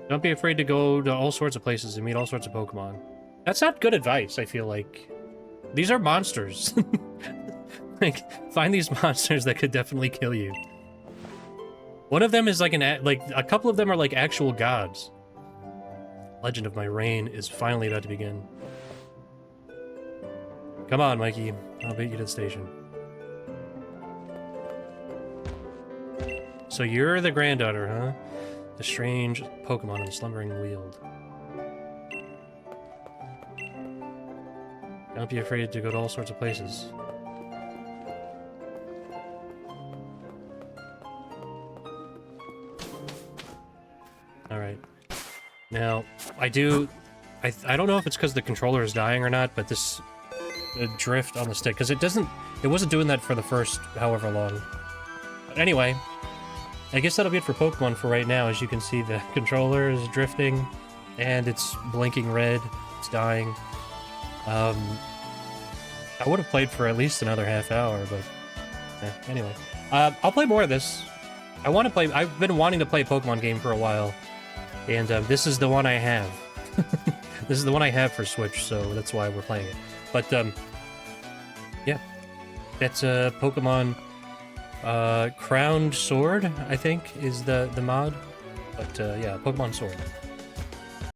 Don't be afraid to go to all sorts of places and meet all sorts of Pokemon. That's not good advice, I feel like. These are monsters. Like, find these monsters that could definitely kill you. One of them is like a couple of them are like actual gods. Legend of my reign is finally about to begin. Come on, Mikey. I'll beat you to the station. So you're the granddaughter, huh? The strange Pokemon in the Slumbering Weald. Don't be afraid to go to all sorts of places. Alright. Now, I don't know if it's because the controller is dying or not, but this drift on the stick, because it wasn't doing that for the first however long. But anyway, I guess that'll be it for Pokemon for right now. As you can see, the controller is drifting, and it's blinking red, it's dying. I would have played for at least another half hour, but anyway. I'll play more of this. I've been wanting to play a Pokemon game for a while, and this is the one I have. This is the one I have for Switch, so that's why we're playing it. But, yeah. That's Pokemon Crowned Sword, I think, is the mod. But, yeah, Pokemon Sword.